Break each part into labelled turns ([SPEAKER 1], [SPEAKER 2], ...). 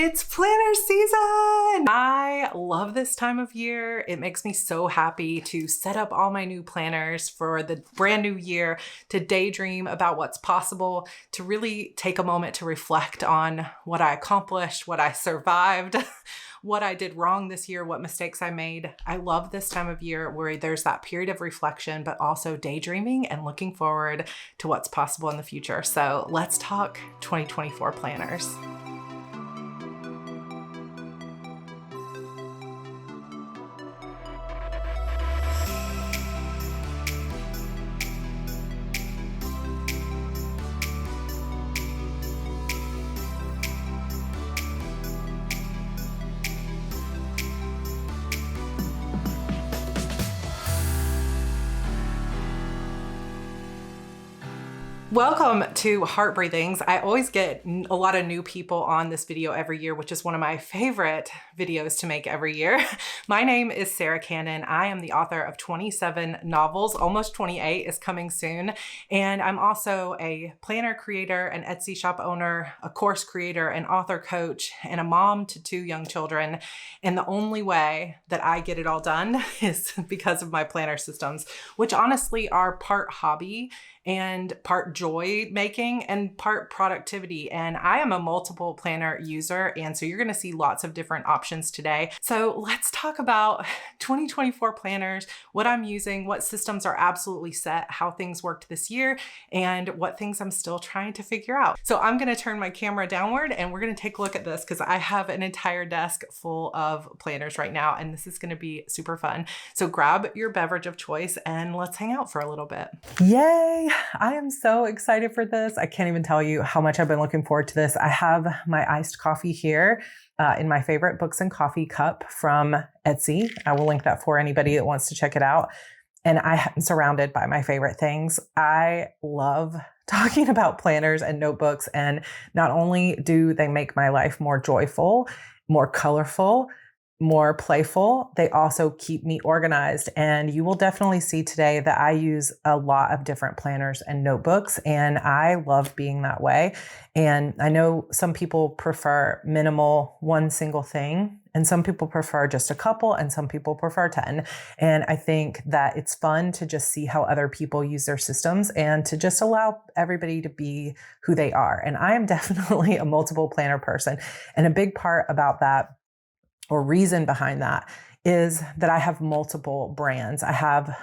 [SPEAKER 1] It's planner season! I love this time of year. It makes me so happy to set up all my new planners for the brand new year, to daydream about what's possible, to really take a moment to reflect on what I accomplished, what I survived, what I did wrong this year, what mistakes I made. I love this time of year where there's that period of reflection, but also daydreaming and looking forward to what's possible in the future. So let's talk 2024 planners. Welcome to Heart Breathings. I always get a lot of new people on this video every year, which is one of my favorite videos to make every year. My name is Sarah Cannon. I am the author of 27 novels, almost 28 is coming soon. And I'm also a planner creator, an Etsy shop owner, a course creator, an author coach, and a mom to 2 young children. And the only way that I get it all done is because of my planner systems, which honestly are part hobby and part joy making and part productivity. And I am a multiple planner user. And so you're going to see lots of different options today. So let's talk about 2024 planners, what I'm using, what systems are absolutely set, how things worked this year, and what things I'm still trying to figure out. So I'm going to turn my camera downward and we're going to take a look at this because I have an entire desk full of planners right now. And this is going to be super fun. So grab your beverage of choice and let's hang out for a little bit. Yay! I am so excited for this. I can't even tell you how much I've been looking forward to this. I have my iced coffee here in my favorite books and coffee cup from Etsy. I will link that for anybody that wants to check it out. And I am surrounded by my favorite things. I love talking about planners and notebooks. And not only do they make my life more joyful, more colorful, more playful, they also keep me organized. And you will definitely see today that I use a lot of different planners and notebooks, and I love being that way. And I know some people prefer minimal, one single thing, and some people prefer just a couple, and some people prefer 10. And I think that it's fun to just see how other people use their systems and to just allow everybody to be who they are. And I am definitely a multiple planner person. And a big part about that, or reason behind that, is that I have multiple brands. I have,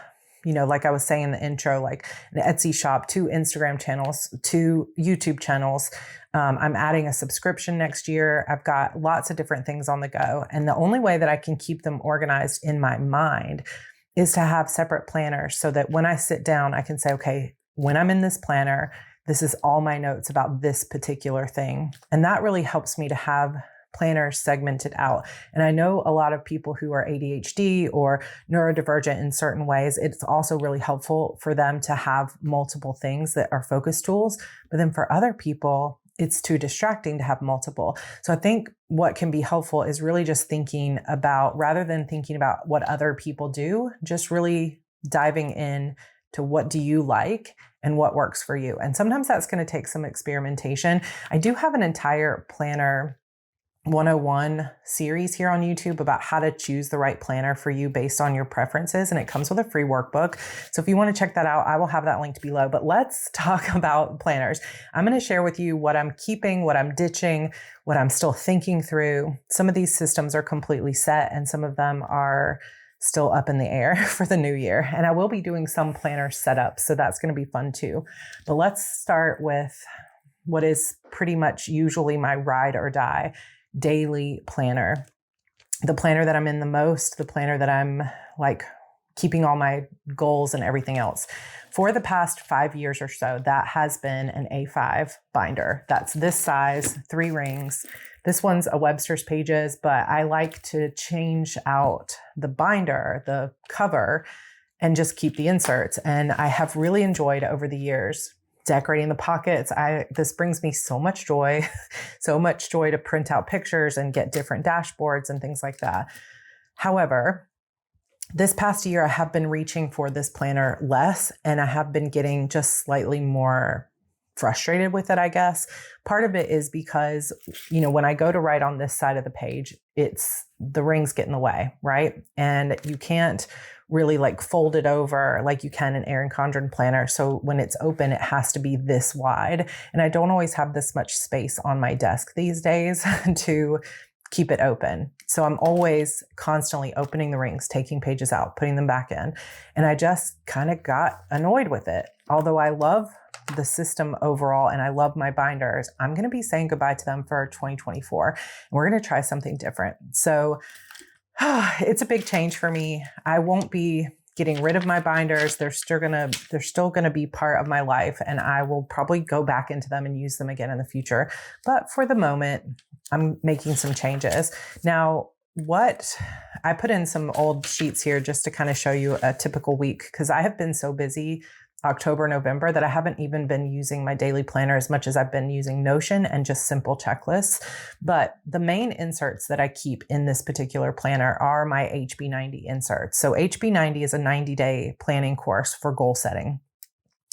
[SPEAKER 1] like I was saying in the intro, like an Etsy shop, 2 Instagram channels, 2 YouTube channels. I'm adding a subscription next year. I've got lots of different things on the go. And the only way that I can keep them organized in my mind is to have separate planners so that when I sit down, I can say, okay, when I'm in this planner, this is all my notes about this particular thing. And that really helps me to have planners segmented out. And I know a lot of people who are ADHD or neurodivergent in certain ways, it's also really helpful for them to have multiple things that are focus tools. But then for other people, it's too distracting to have multiple. So I think what can be helpful is really just thinking about, rather than thinking about what other people do, just really diving in to what do you like and what works for you. And sometimes that's going to take some experimentation. I do have an entire planner 101 series here on YouTube about how to choose the right planner for you based on your preferences. And it comes with a free workbook. So if you want to check that out, I will have that linked below. But let's talk about planners. I'm going to share with you what I'm keeping, what I'm ditching, what I'm still thinking through. Some of these systems are completely set and some of them are still up in the air for the new year. And I will be doing some planner setups. So that's going to be fun too. But let's start with what is pretty much usually my ride or die daily planner. The planner that I'm in the most, the planner that I'm like keeping all my goals and everything else. For the past 5 years or so, that has been an A5 binder. That's this size, 3 rings. This one's a Webster's Pages, but I like to change out the binder, the cover, and just keep the inserts. And I have really enjoyed over the years decorating the pockets. This brings me so much joy, so much joy to print out pictures and get different dashboards and things like that. However, this past year, I have been reaching for this planner less, and I have been getting just slightly more frustrated with it, I guess. Part of it is because, you know, when I go to write on this side of the page, the rings get in the way, right? And you can't really like fold it over like you can in Erin Condren Planner. So when it's open, it has to be this wide. And I don't always have this much space on my desk these days to keep it open. So I'm always constantly opening the rings, taking pages out, putting them back in. And I just kind of got annoyed with it. Although I love the system overall and I love my binders, I'm going to be saying goodbye to them for 2024. And we're going to try something different. So it's a big change for me. I won't be getting rid of my binders. They're still gonna be part of my life, and I will probably go back into them and use them again in the future. But for the moment, I'm making some changes. Now, I put in some old sheets here just to kind of show you a typical week, because I have been so busy October, November, that I haven't even been using my daily planner as much as I've been using Notion and just simple checklists. But the main inserts that I keep in this particular planner are my HB90 inserts. So HB90 is a 90-day planning course for goal setting.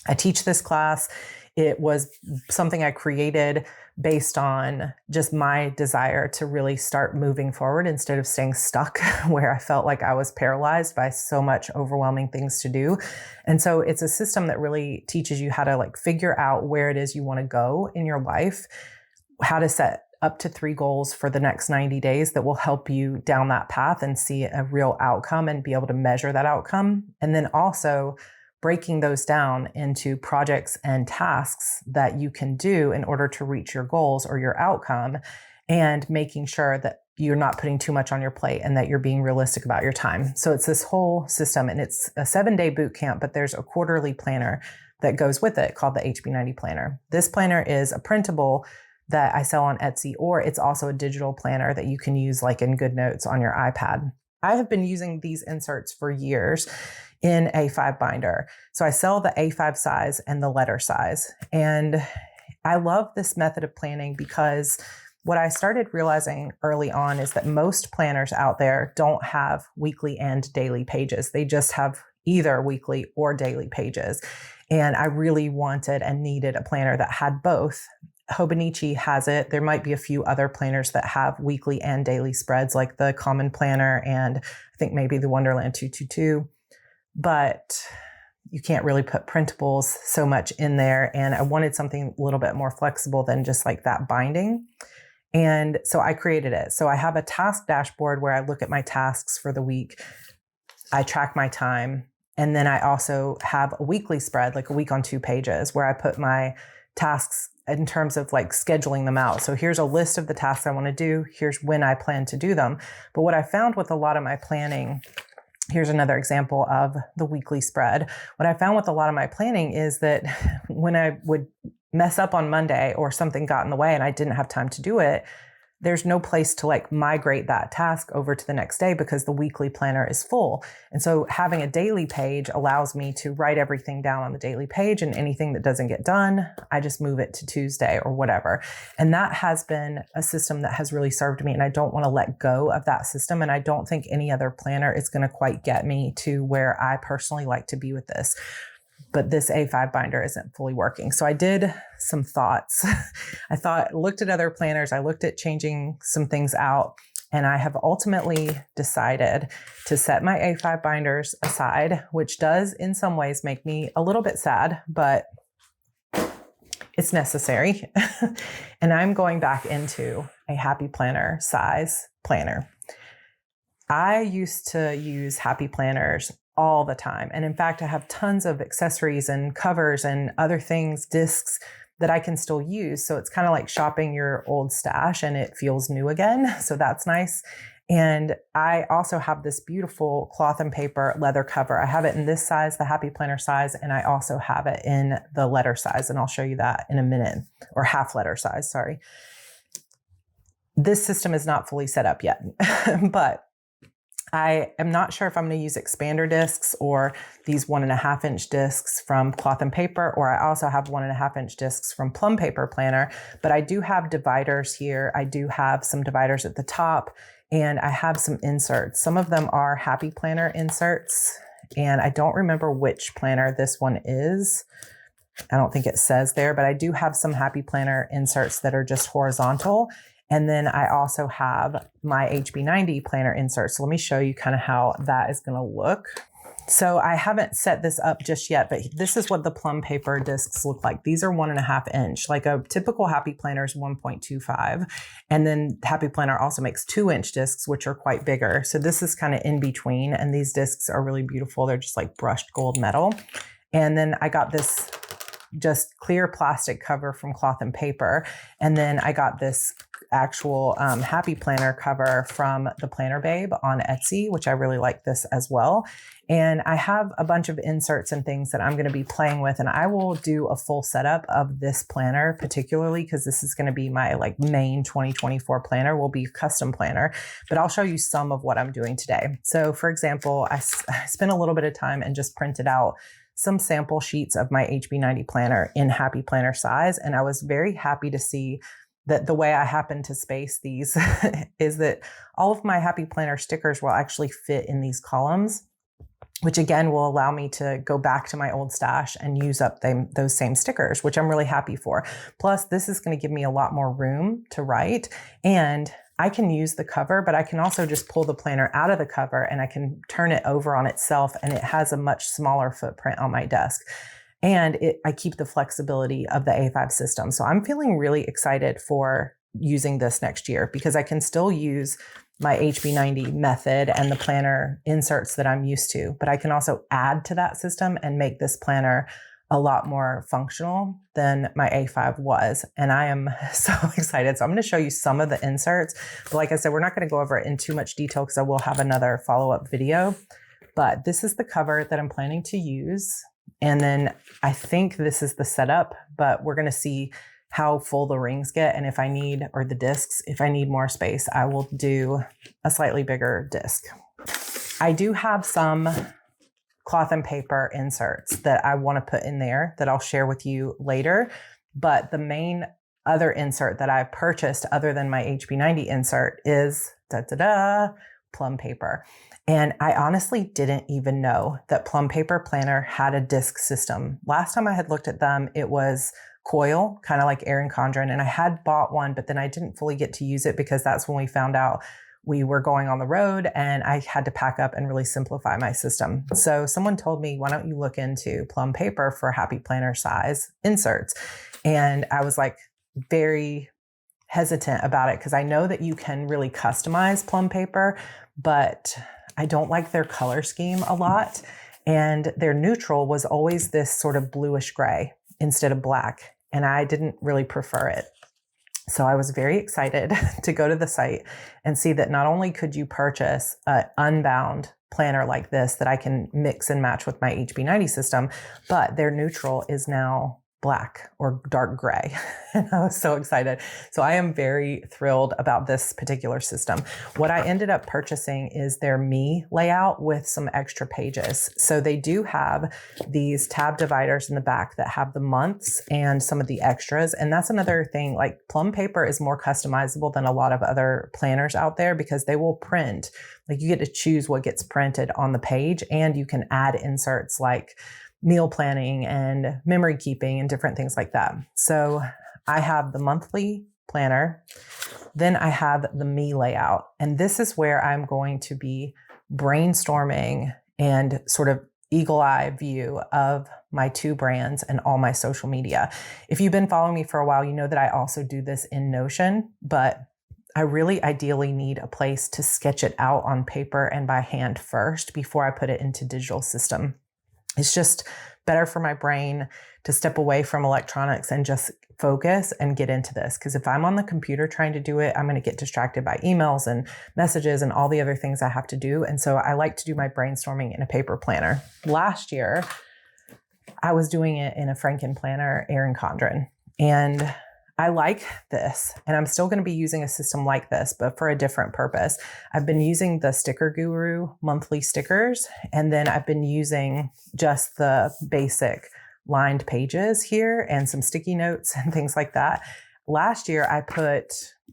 [SPEAKER 1] I teach this class. It was something I created based on just my desire to really start moving forward instead of staying stuck where I felt like I was paralyzed by so much overwhelming things to do. And so it's a system that really teaches you how to like figure out where it is you want to go in your life, how to set up to 3 goals for the next 90 days that will help you down that path and see a real outcome and be able to measure that outcome. And then also breaking those down into projects and tasks that you can do in order to reach your goals or your outcome, and making sure that you're not putting too much on your plate and that you're being realistic about your time. So it's this whole system, and it's a 7-day boot camp, but there's a quarterly planner that goes with it called the HB90 Planner. This planner is a printable that I sell on Etsy, or it's also a digital planner that you can use like in GoodNotes on your iPad. I have been using these inserts for years in A5 binder. So I sell the A5 size and the letter size. And I love this method of planning because what I started realizing early on is that most planners out there don't have weekly and daily pages. They just have either weekly or daily pages. And I really wanted and needed a planner that had both. Hobonichi has it. There might be a few other planners that have weekly and daily spreads, like the Common Planner and I think maybe the Wonderland 222. But you can't really put printables so much in there. And I wanted something a little bit more flexible than just like that binding. And so I created it. So I have a task dashboard where I look at my tasks for the week. I track my time. And then I also have a weekly spread, like a week on 2 pages, where I put my tasks in terms of like scheduling them out. So here's a list of the tasks I want to do. Here's when I plan to do them. But what I found with a lot of my planning, here's another example of the weekly spread. What I found with a lot of my planning is that when I would mess up on Monday or something got in the way and I didn't have time to do it, there's no place to like migrate that task over to the next day because the weekly planner is full. And so having a daily page allows me to write everything down on the daily page, and anything that doesn't get done, I just move it to Tuesday or whatever. And that has been a system that has really served me, and I don't want to let go of that system. And I don't think any other planner is going to quite get me to where I personally like to be with this. But this A5 binder isn't fully working. So I did some thoughts. Looked at other planners. I looked at changing some things out, and I have ultimately decided to set my A5 binders aside, which does in some ways make me a little bit sad, but it's necessary. And I'm going back into a Happy Planner size planner. I used to use Happy Planners all the time. And in fact, I have tons of accessories and covers and other things, discs that I can still use. So it's kind of like shopping your old stash and it feels new again. So that's nice. And I also have this beautiful cloth and paper leather cover. I have it in this size, the Happy Planner size, and I also have it in the letter size. And I'll show you that in a minute, or half letter size, sorry. This system is not fully set up yet, but I am not sure if I'm going to use expander discs or these 1.5 inch discs from Cloth and Paper, or I also have 1.5 inch discs from Plum Paper Planner, but I do have dividers here. I do have some dividers at the top, and I have some inserts. Some of them are Happy Planner inserts, and I don't remember which planner this one is. I don't think it says there, but I do have some Happy Planner inserts that are just horizontal. And then I also have my HB90 planner inserts. So let me show you kind of how that is going to look. So I haven't set this up just yet, but this is what the Plum paper discs look like. These are 1.5 inch, like a typical Happy Planner is 1.25. And then Happy Planner also makes 2-inch discs, which are quite bigger. So this is kind of in between. And these discs are really beautiful. They're just like brushed gold metal. And then I got this just clear plastic cover from Cloth and Paper. And then I got this actual Happy Planner cover from the Planner Babe on Etsy, which I really like this as well. And I have a bunch of inserts and things that I'm going to be playing with, and I will do a full setup of this planner, particularly because this is going to be my like main 2024 planner, will be custom planner, but I'll show you some of what I'm doing today. So for example, I spent a little bit of time and just printed out some sample sheets of my HB90 planner in Happy Planner size. And I was very happy to see that the way I happen to space these is that all of my Happy Planner stickers will actually fit in these columns, which again will allow me to go back to my old stash and use up those same stickers, which I'm really happy for. Plus, this is going to give me a lot more room to write, and I can use the cover, but I can also just pull the planner out of the cover and I can turn it over on itself, and it has a much smaller footprint on my desk. And I keep the flexibility of the A5 system. So I'm feeling really excited for using this next year because I can still use my HB90 method and the planner inserts that I'm used to, but I can also add to that system and make this planner a lot more functional than my A5 was. And I am so excited. So I'm going to show you some of the inserts, but like I said, we're not going to go over it in too much detail because I will have another follow-up video, but this is the cover that I'm planning to use. And then I think this is the setup, but we're going to see how full the rings get. And if I need, or the discs, if I need more space, I will do a slightly bigger disc. I do have some Cloth and Paper inserts that I want to put in there that I'll share with you later. But the main other insert that I purchased other than my HB90 insert is Plum paper. And I honestly didn't even know that Plum Paper Planner had a disc system. Last time I had looked at them, it was coil, kind of like Erin Condren, and I had bought one, but then I didn't fully get to use it because that's when we found out we were going on the road and I had to pack up and really simplify my system. So someone told me, why don't you look into Plum Paper for Happy Planner size inserts? And I was like very hesitant about it because I know that you can really customize Plum Paper, but I don't like their color scheme a lot. And their neutral was always this sort of bluish gray instead of black. And I didn't really prefer it. So I was very excited to go to the site and see that not only could you purchase an unbound planner like this that I can mix and match with my HB90 system, but their neutral is now black or dark gray. And I was so excited. So I am very thrilled about this particular system. What I ended up purchasing is their Me layout with some extra pages. So they do have these tab dividers in the back that have the months and some of the extras. And that's another thing, like Plum Paper is more customizable than a lot of other planners out there because they will print, like you get to choose what gets printed on the page, and you can add inserts like meal planning and memory keeping and different things like that. So I have the monthly planner, then I have the Me layout. And this is where I'm going to be brainstorming and sort of eagle eye view of my 2 brands and all my social media. If you've been following me for a while, you know that I also do this in Notion, but I really ideally need a place to sketch it out on paper and by hand first before I put it into digital system. It's just better for my brain to step away from electronics and just focus and get into this. Because if I'm on the computer trying to do it, I'm going to get distracted by emails and messages and all the other things I have to do. And so I like to do my brainstorming in a paper planner. Last year, I was doing it in a Fankenplanner, Erin Condren. And I like this, and I'm still going to be using a system like this, but for a different purpose. I've been using the Sticker Guru monthly stickers, and then I've been using just the basic lined pages here and some sticky notes and things like that. Last year, I put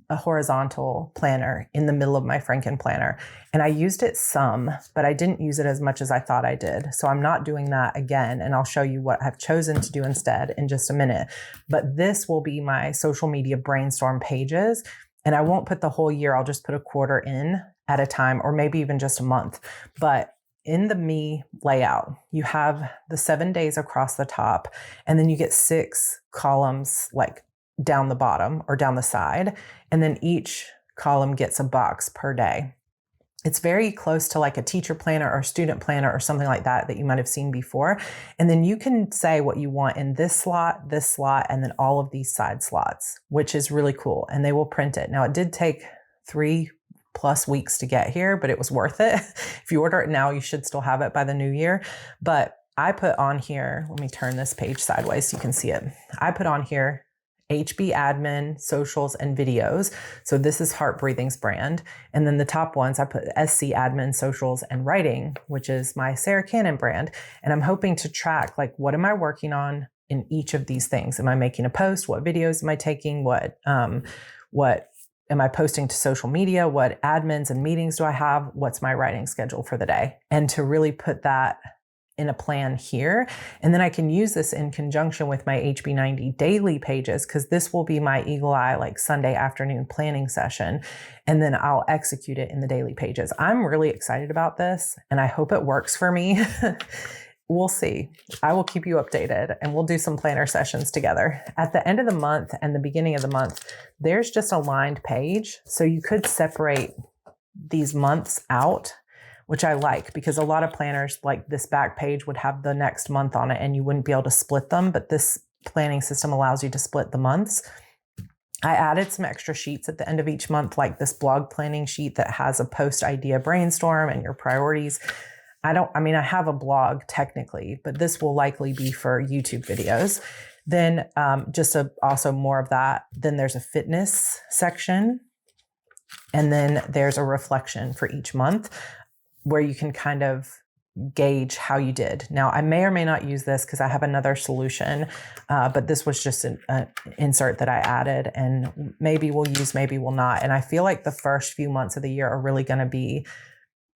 [SPEAKER 1] a horizontal planner in the middle of my Fankenplanner, and I used it some, but I didn't use it as much as I thought I did. So I'm not doing that again, and I'll show you what I've chosen to do instead in just a minute. But this will be my social media brainstorm pages, and I won't put the whole year. I'll just put a quarter in at a time, or maybe even just a month. But in the me layout, you have the 7 days across the top, and then you get 6 columns like down the bottom or down the side. And then each column gets a box per day. It's very close to like a teacher planner or student planner or something like that you might have seen before. And then you can say what you want in this slot, and then all of these side slots, which is really cool. And they will print it. Now, it did take 3+ weeks to get here, but it was worth it. If you order it now, you should still have it by the new year. But I put on here, let me turn this page sideways so you can see it. I put on here HB admin, socials, and videos. So this is Heart Breathing's brand. And then the top ones, I put SC admin, socials, and writing, which is my Sarah Cannon brand. And I'm hoping to track, like, what am I working on in each of these things? Am I making a post? What videos am I taking? What am I posting to social media? What admins and meetings do I have? What's my writing schedule for the day? And to really put that in a plan here. And then I can use this in conjunction with my HB90 daily pages, because this will be my eagle eye, like Sunday afternoon planning session. And then I'll execute it in the daily pages. I'm really excited about this, and I hope it works for me. We'll see. I will keep you updated, and we'll do some planner sessions together. At the end of the month and the beginning of the month, there's just a lined page. So you could separate these months out, which I like, because a lot of planners, like this back page, would have the next month on it and you wouldn't be able to split them. But this planning system allows you to split the months. I added some extra sheets at the end of each month, like this blog planning sheet that has a post idea brainstorm and your priorities. I have a blog technically, but this will likely be for YouTube videos. Then also more of that. Then there's a fitness section. And then there's a reflection for each month, where you can kind of gauge how you did. Now, I may or may not use this because I have another solution, but this was just an insert that I added, and maybe we'll use, maybe we'll not. And I feel like the first few months of the year are really going to be,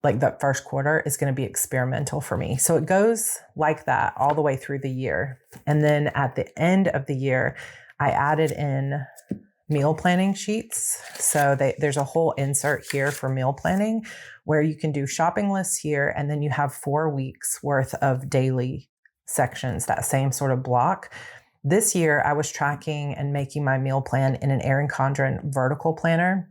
[SPEAKER 1] like the first quarter is going to be experimental for me. So it goes like that all the way through the year. And then at the end of the year, I added in meal planning sheets. So there's a whole insert here for meal planning, where you can do shopping lists here, and then you have 4 weeks worth of daily sections, that same sort of block. This year, I was tracking and making my meal plan in an Erin Condren vertical planner,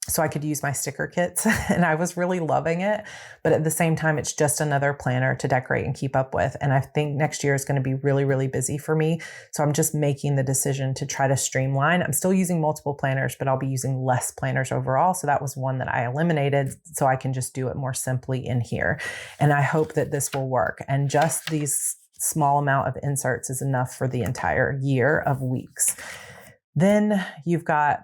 [SPEAKER 1] so I could use my sticker kits, and I was really loving it. But at the same time, it's just another planner to decorate and keep up with. And I think next year is going to be really, really busy for me. So I'm just making the decision to try to streamline. I'm still using multiple planners, but I'll be using less planners overall. So that was one that I eliminated, so I can just do it more simply in here. And I hope that this will work. And just these small amount of inserts is enough for the entire year of weeks. Then you've got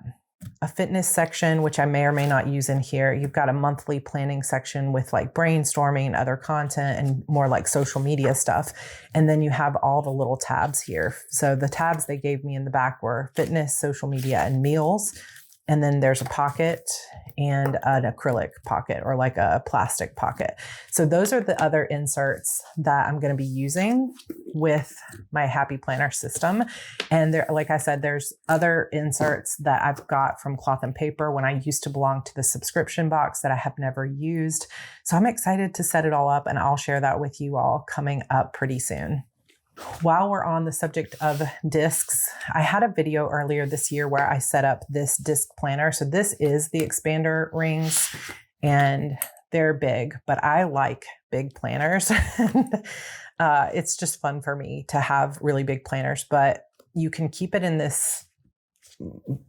[SPEAKER 1] a fitness section, which I may or may not use in here. You've got a monthly planning section with like brainstorming and other content and more like social media stuff. And then you have all the little tabs here. So the tabs they gave me in the back were fitness, social media, and meals. And then there's a pocket and an acrylic pocket, or like a plastic pocket. So those are the other inserts that I'm going to be using with my Happy Planner system. And there, like I said, there's other inserts that I've got from Cloth and Paper when I used to belong to the subscription box that I have never used. So I'm excited to set it all up, and I'll share that with you all coming up pretty soon. While we're on the subject of discs, I had a video earlier this year where I set up this disc planner. So this is the expander rings, and they're big, but I like big planners. It's just fun for me to have really big planners, but you can keep it in this,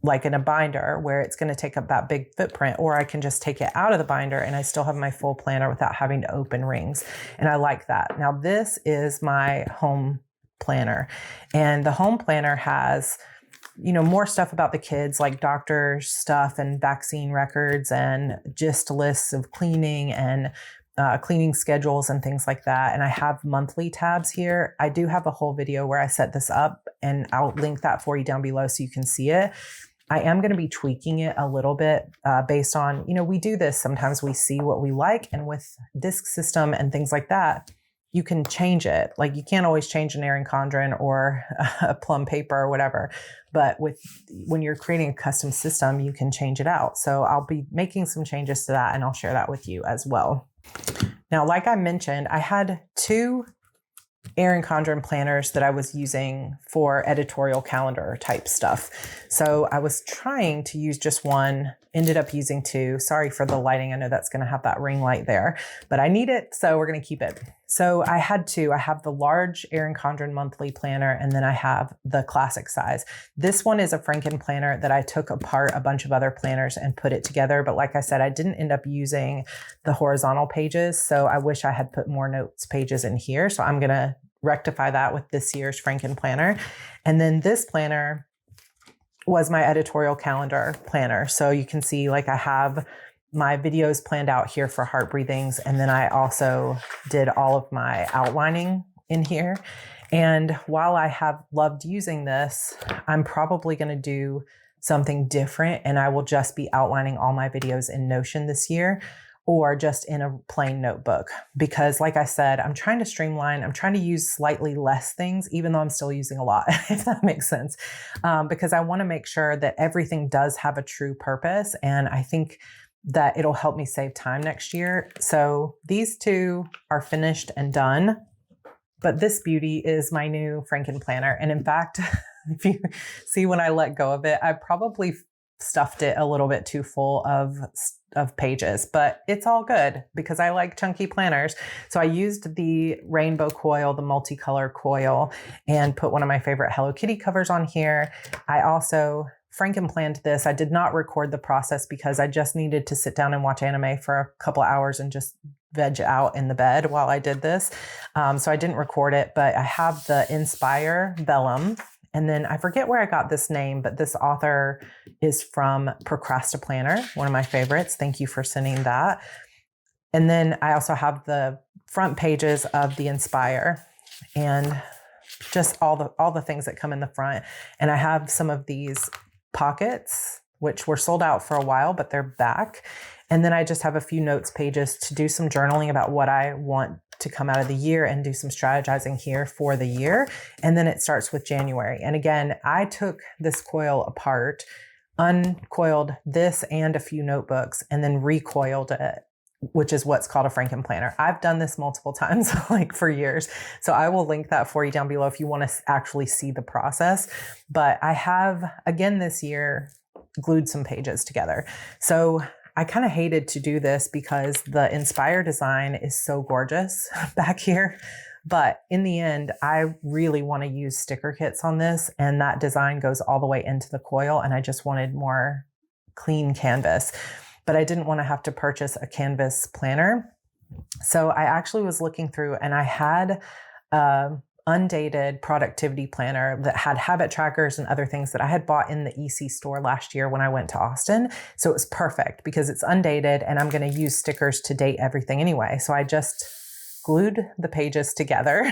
[SPEAKER 1] like in a binder, where it's going to take up that big footprint, or I can just take it out of the binder and I still have my full planner without having to open rings. And I like that. Now this is my home planner, and the home planner has, more stuff about the kids, like doctor stuff and vaccine records and just lists of cleaning and cleaning schedules and things like that. And I have monthly tabs here. I do have a whole video where I set this up, and I'll link that for you down below so you can see it. I am going to be tweaking it a little bit based on, we do this. Sometimes we see what we like, and with disk system and things like that, you can change it. Like, you can't always change an Erin Condren or a Plum paper or whatever, but when you're creating a custom system, you can change it out. So I'll be making some changes to that, and I'll share that with you as well. Now, like I mentioned, I had 2 Erin Condren planners that I was using for editorial calendar type stuff. So I was trying to use just one, ended up using 2. Sorry for the lighting. I know that's going to have that ring light there, but I need it, so we're going to keep it. So I had 2. I have the large Erin Condren monthly planner, and then I have the classic size. This one is a Fankenplanner that I took apart a bunch of other planners and put it together. But like I said, I didn't end up using the horizontal pages. So I wish I had put more notes pages in here. So I'm going to rectify that with this year's Fankenplanner. And then this planner was my editorial calendar planner. So you can see, like, I have my videos planned out here for Heart Breathings. And then I also did all of my outlining in here. And while I have loved using this, I'm probably going to do something different, and I will just be outlining all my videos in Notion this year, or just in a plain notebook. Because like I said, I'm trying to streamline. I'm trying to use slightly less things, even though I'm still using a lot, if that makes sense. Because I want to make sure that everything does have a true purpose. And I think that it'll help me save time next year. So these 2 are finished and done. But this beauty is my new Fankenplanner. And in fact, if you see when I let go of it, I probably stuffed it a little bit too full of pages, but it's all good because I like chunky planners. So I used the rainbow coil, the multicolor coil, and put one of my favorite Hello Kitty covers on here. I also Frankenplanned this. I did not record the process because I just needed to sit down and watch anime for a couple of hours and just veg out in the bed while I did this. So I didn't record it, but I have the Inspire Vellum. And then I forget where I got this name, but this author is from Planner, one of my favorites. Thank you for sending that. And then I also have the front pages of the Inspire and just all the things that come in the front. And I have some of these pockets, which were sold out for a while, but they're back. And then I just have a few notes pages to do some journaling about what I want to come out of the year and do some strategizing here for the year. And then it starts with January. And again, I took this coil apart, uncoiled this and a few notebooks, and then recoiled it, which is what's called a Fankenplanner. I've done this multiple times, like for years. So I will link that for you down below if you want to actually see the process. But I have, again this year, glued some pages together. So I kind of hated to do this because the Inspire design is so gorgeous back here. But in the end, I really want to use sticker kits on this. And that design goes all the way into the coil. And I just wanted more clean canvas. But I didn't want to have to purchase a canvas planner. So I actually was looking through, and I had undated productivity planner that had habit trackers and other things that I had bought in the EC store last year when I went to Austin. So it was perfect because it's undated and I'm going to use stickers to date everything anyway. So I just glued the pages together,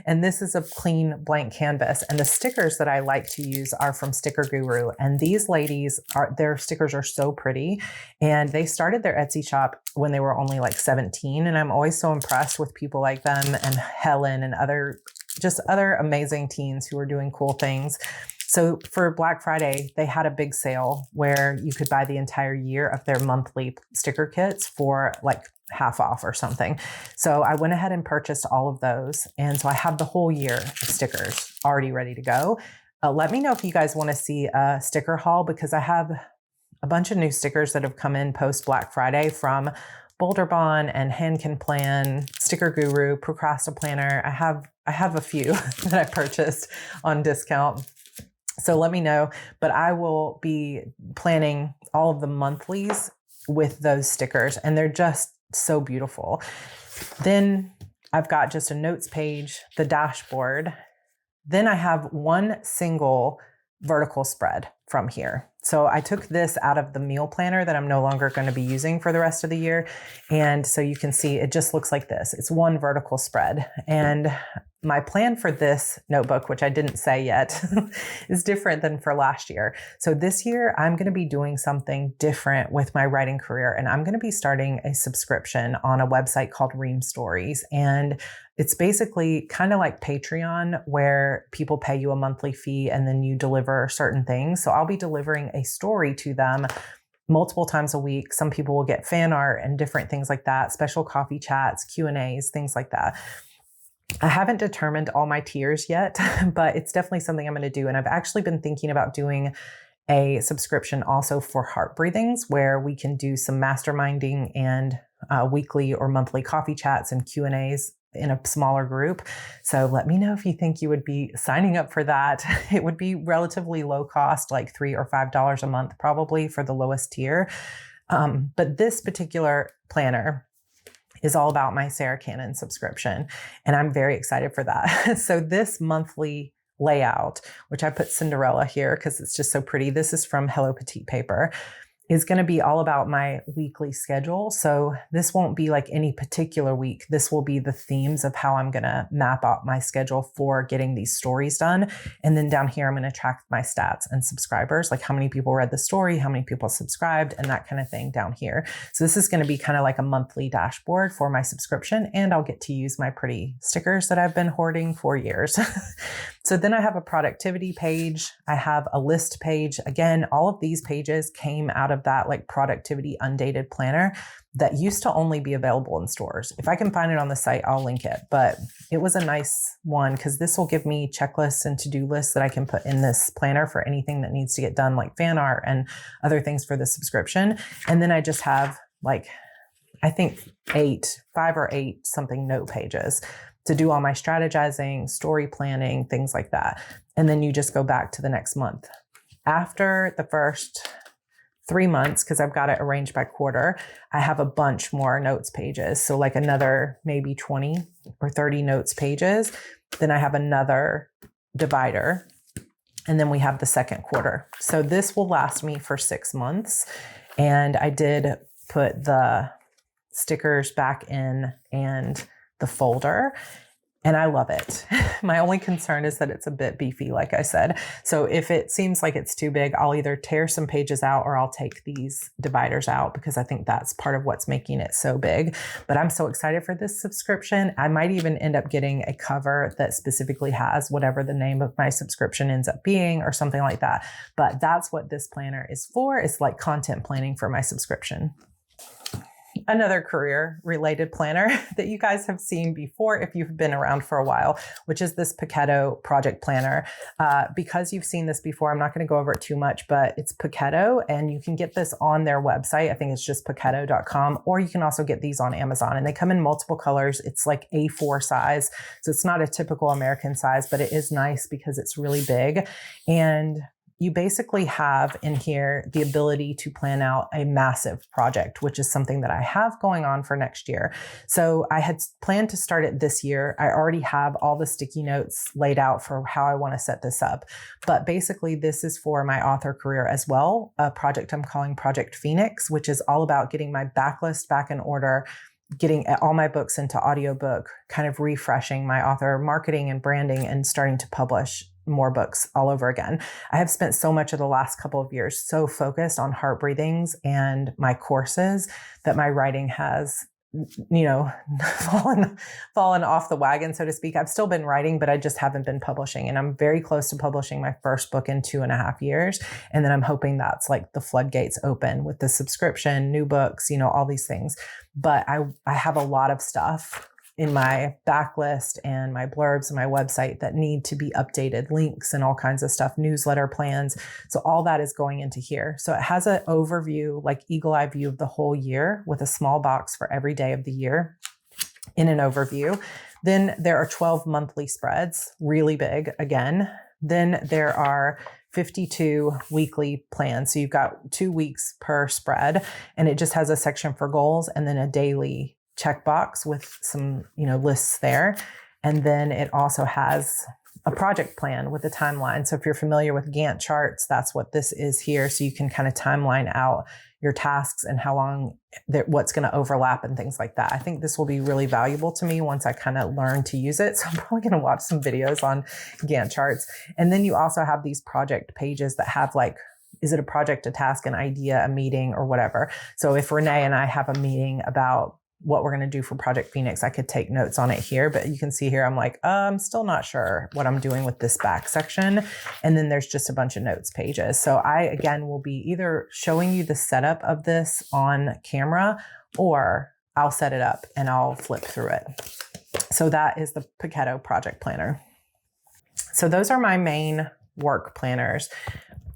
[SPEAKER 1] and this is a clean blank canvas. And the stickers that I like to use are from Sticker Guru. And these ladies, their stickers are so pretty. And they started their Etsy shop when they were only like 17. And I'm always so impressed with people like them and Helen and other amazing teens who are doing cool things. So for Black Friday, they had a big sale where you could buy the entire year of their monthly sticker kits for like half off or something. So I went ahead and purchased all of those. And so I have the whole year of stickers already ready to go. Let me know if you guys want to see a sticker haul, because I have a bunch of new stickers that have come in post Black Friday from Boulder Bond and Fankenplanner, Sticker Guru, Planner. I have a few that I purchased on discount. So let me know, but I will be planning all of the monthlies with those stickers, and they're just so beautiful. Then I've got just a notes page, the dashboard. Then I have one single vertical spread from here. So I took this out of the meal planner that I'm no longer going to be using for the rest of the year. And so you can see it just looks like this. It's one vertical spread. And my plan for this notebook, which I didn't say yet, is different than for last year. So this year, I'm going to be doing something different with my writing career, and I'm going to be starting a subscription on a website called Ream Stories. And it's basically kind of like Patreon, where people pay you a monthly fee and then you deliver certain things. So I'll be delivering a story to them multiple times a week. Some people will get fan art and different things like that, special coffee chats, Q&As, things like that. I haven't determined all my tiers yet, but it's definitely something I'm going to do. And I've actually been thinking about doing a subscription also for heart breathings, where we can do some masterminding and weekly or monthly coffee chats and Q&As in a smaller group. So let me know if you think you would be signing up for that. It would be relatively low cost, like $3 or $5 a month, probably for the lowest tier. But this particular planner is all about my Sarah Cannon subscription. And I'm very excited for that. So this monthly layout, which I put Cinderella here because it's just so pretty. This is from Hello Petite Paper. Is going to be all about my weekly schedule. So this won't be like any particular week. This will be the themes of how I'm going to map out my schedule for getting these stories done. And then down here, I'm going to track my stats and subscribers, like how many people read the story, how many people subscribed, and that kind of thing down here. So this is going to be kind of like a monthly dashboard for my subscription, and I'll get to use my pretty stickers that I've been hoarding for years. So then I have a productivity page. I have a list page. Again, all of these pages came out of that like productivity undated planner that used to only be available in stores. If I can find it on the site, I'll link it. But it was a nice one because this will give me checklists and to-do lists that I can put in this planner for anything that needs to get done, like fan art and other things for the subscription. And then I just have like, I think 5 or 8 something note pages to do all my strategizing, story planning, things like that. And then you just go back to the next month. After the first 3 months, because I've got it arranged by quarter, I have a bunch more notes pages. So like another maybe 20 or 30 notes pages. Then I have another divider. And then we have the second quarter. So this will last me for 6 months. And I did put the stickers back in and the folder, and I love it. My only concern is that it's a bit beefy, like I said. So if it seems like it's too big, I'll either tear some pages out or I'll take these dividers out because I think that's part of what's making it so big. But I'm so excited for this subscription. I might even end up getting a cover that specifically has whatever the name of my subscription ends up being or something like that. But that's what this planner is for. It's like content planning for my subscription. Another career related planner that you guys have seen before if you've been around for a while, which is this Poketo project planner. Because you've seen this before, I'm not going to go over it too much, but it's Poketo, and you can get this on their website. I think it's just poketo.com, or you can also get these on Amazon, and they come in multiple colors. It's like A4 size. So it's not a typical American size, but it is nice because it's really big. And you basically have in here the ability to plan out a massive project, which is something that I have going on for next year. So I had planned to start it this year. I already have all the sticky notes laid out for how I want to set this up. But basically, this is for my author career as well, a project I'm calling Project Phoenix, which is all about getting my backlist back in order, getting all my books into audiobook, kind of refreshing my author marketing and branding, and starting to publish more books all over again. I have spent so much of the last couple of years so focused on heart breathings and my courses that my writing has, fallen off the wagon, so to speak. I've still been writing, but I just haven't been publishing. And I'm very close to publishing my first book in 2.5 years. And then I'm hoping that's like the floodgates open with the subscription, new books, all these things. But I have a lot of stuff in my backlist and my blurbs and my website that need to be updated, links and all kinds of stuff, newsletter plans. So all that is going into here. So it has an overview, like eagle eye view of the whole year with a small box for every day of the year in an overview. Then there are 12 monthly spreads, really big again. Then there are 52 weekly plans. So you've got 2 weeks per spread, and it just has a section for goals and then a daily checkbox with some, lists there. And then it also has a project plan with a timeline. So if you're familiar with Gantt charts, that's what this is here. So you can kind of timeline out your tasks and how long, what's going to overlap and things like that. I think this will be really valuable to me once I kind of learn to use it. So I'm probably going to watch some videos on Gantt charts. And then you also have these project pages that have like, is it a project, a task, an idea, a meeting, or whatever? So if Renee and I have a meeting about what we're going to do for Project Phoenix, I could take notes on it here, but you can see here, I'm like, I'm still not sure what I'm doing with this back section. And then there's just a bunch of notes pages. So I, again, will be either showing you the setup of this on camera, or I'll set it up and I'll flip through it. So that is the Poketo Project Planner. So those are my main work planners,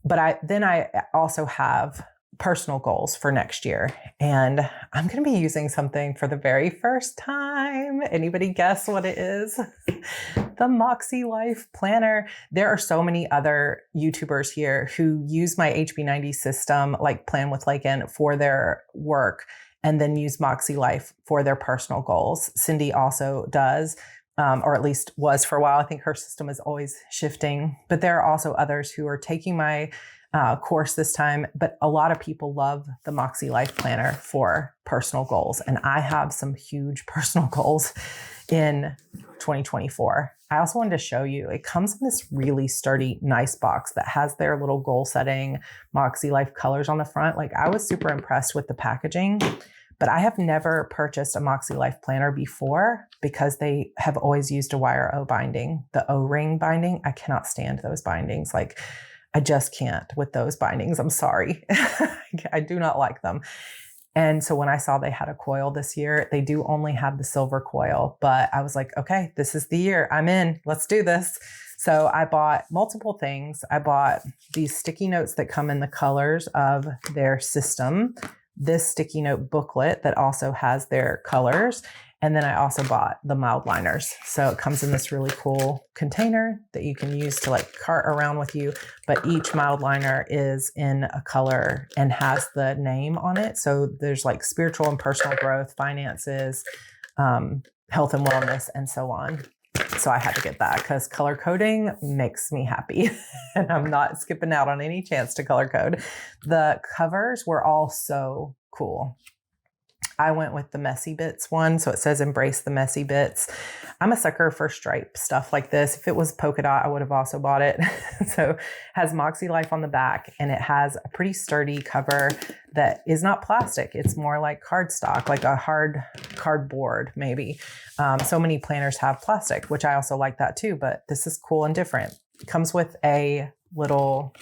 [SPEAKER 1] but I also have personal goals for next year. And I'm going to be using something for the very first time. Anybody guess what it is? The Makselife planner. There are so many other YouTubers here who use my HB90 system, like Plan with Lakin, for their work, and then use Makselife for their personal goals. Cindy also does, or at least was for a while. I think her system is always shifting, but there are also others who are taking my course this time, but a lot of people love the Makselife planner for personal goals. And I have some huge personal goals in 2024. I also wanted to show you, it comes in this really sturdy, nice box that has their little goal setting Makselife colors on the front. Like, I was super impressed with the packaging, but I have never purchased a Makselife planner before because they have always used a wire O binding, the O-ring binding. I cannot stand those bindings. Like, I just can't with those bindings. I'm sorry. I do not like them. And so when I saw they had a coil this year, they do only have the silver coil, but I was like, okay, this is the year. I'm in. Let's do this. So I bought multiple things. I bought these sticky notes that come in the colors of their system, this sticky note booklet that also has their colors. And then I also bought the mild liners. So it comes in this really cool container that you can use to like cart around with you. But each mild liner is in a color and has the name on it. So there's like spiritual and personal growth, finances, health and wellness, and so on. So I had to get that because color coding makes me happy. And I'm not skipping out on any chance to color code. The covers were all so cool. I went with the messy bits one. So it says embrace the messy bits. I'm a sucker for stripe stuff like this. If it was polka dot, I would have also bought it. So it has Makselife on the back, and it has a pretty sturdy cover that is not plastic. It's more like cardstock, like a hard cardboard maybe. So many planners have plastic, which I also like that too, but this is cool and different. It comes with a little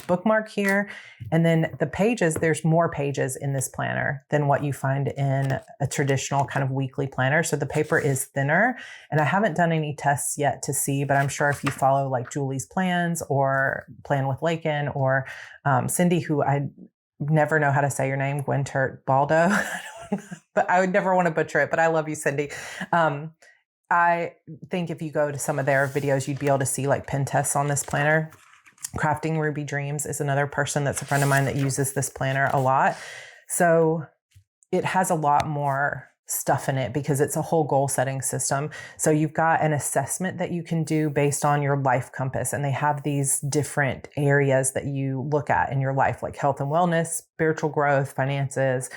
[SPEAKER 1] bookmark here. And then the pages, there's more pages in this planner than what you find in a traditional kind of weekly planner. So the paper is thinner, and I haven't done any tests yet to see, but I'm sure if you follow like Julie's plans or Plan with Lakin or Cindy, who I never know how to say your name, Gwentert Baldo, but I would never want to butcher it, but I love you, Cindy. I think if you go to some of their videos, you'd be able to see like pen tests on this planner. Crafting Ruby Dreams is another person that's a friend of mine that uses this planner a lot. So it has a lot more stuff in it because it's a whole goal setting system. So you've got an assessment that you can do based on your life compass. And they have these different areas that you look at in your life, like health and wellness, spiritual growth, finances,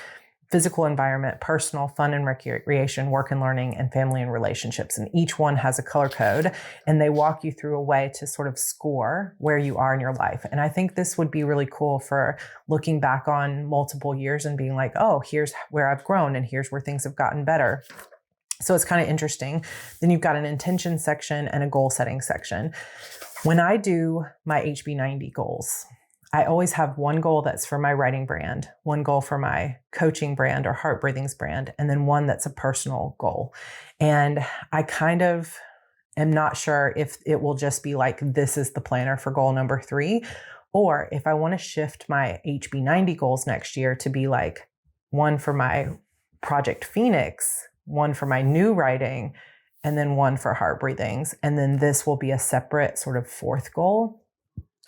[SPEAKER 1] physical environment, personal, fun and recreation, work and learning, and family and relationships. And each one has a color code, and they walk you through a way to sort of score where you are in your life. And I think this would be really cool for looking back on multiple years and being like, oh, here's where I've grown and here's where things have gotten better. So it's kind of interesting. Then you've got an intention section and a goal setting section. When I do my HB90 goals, I always have one goal that's for my writing brand, one goal for my coaching brand or Heart Breathings brand, and then one that's a personal goal. And I kind of am not sure if it will just be like, this is the planner for goal number 3, or if I want to shift my HB90 goals next year to be like one for my Project Phoenix, one for my new writing, and then one for Heart Breathings. And then this will be a separate sort of 4th goal.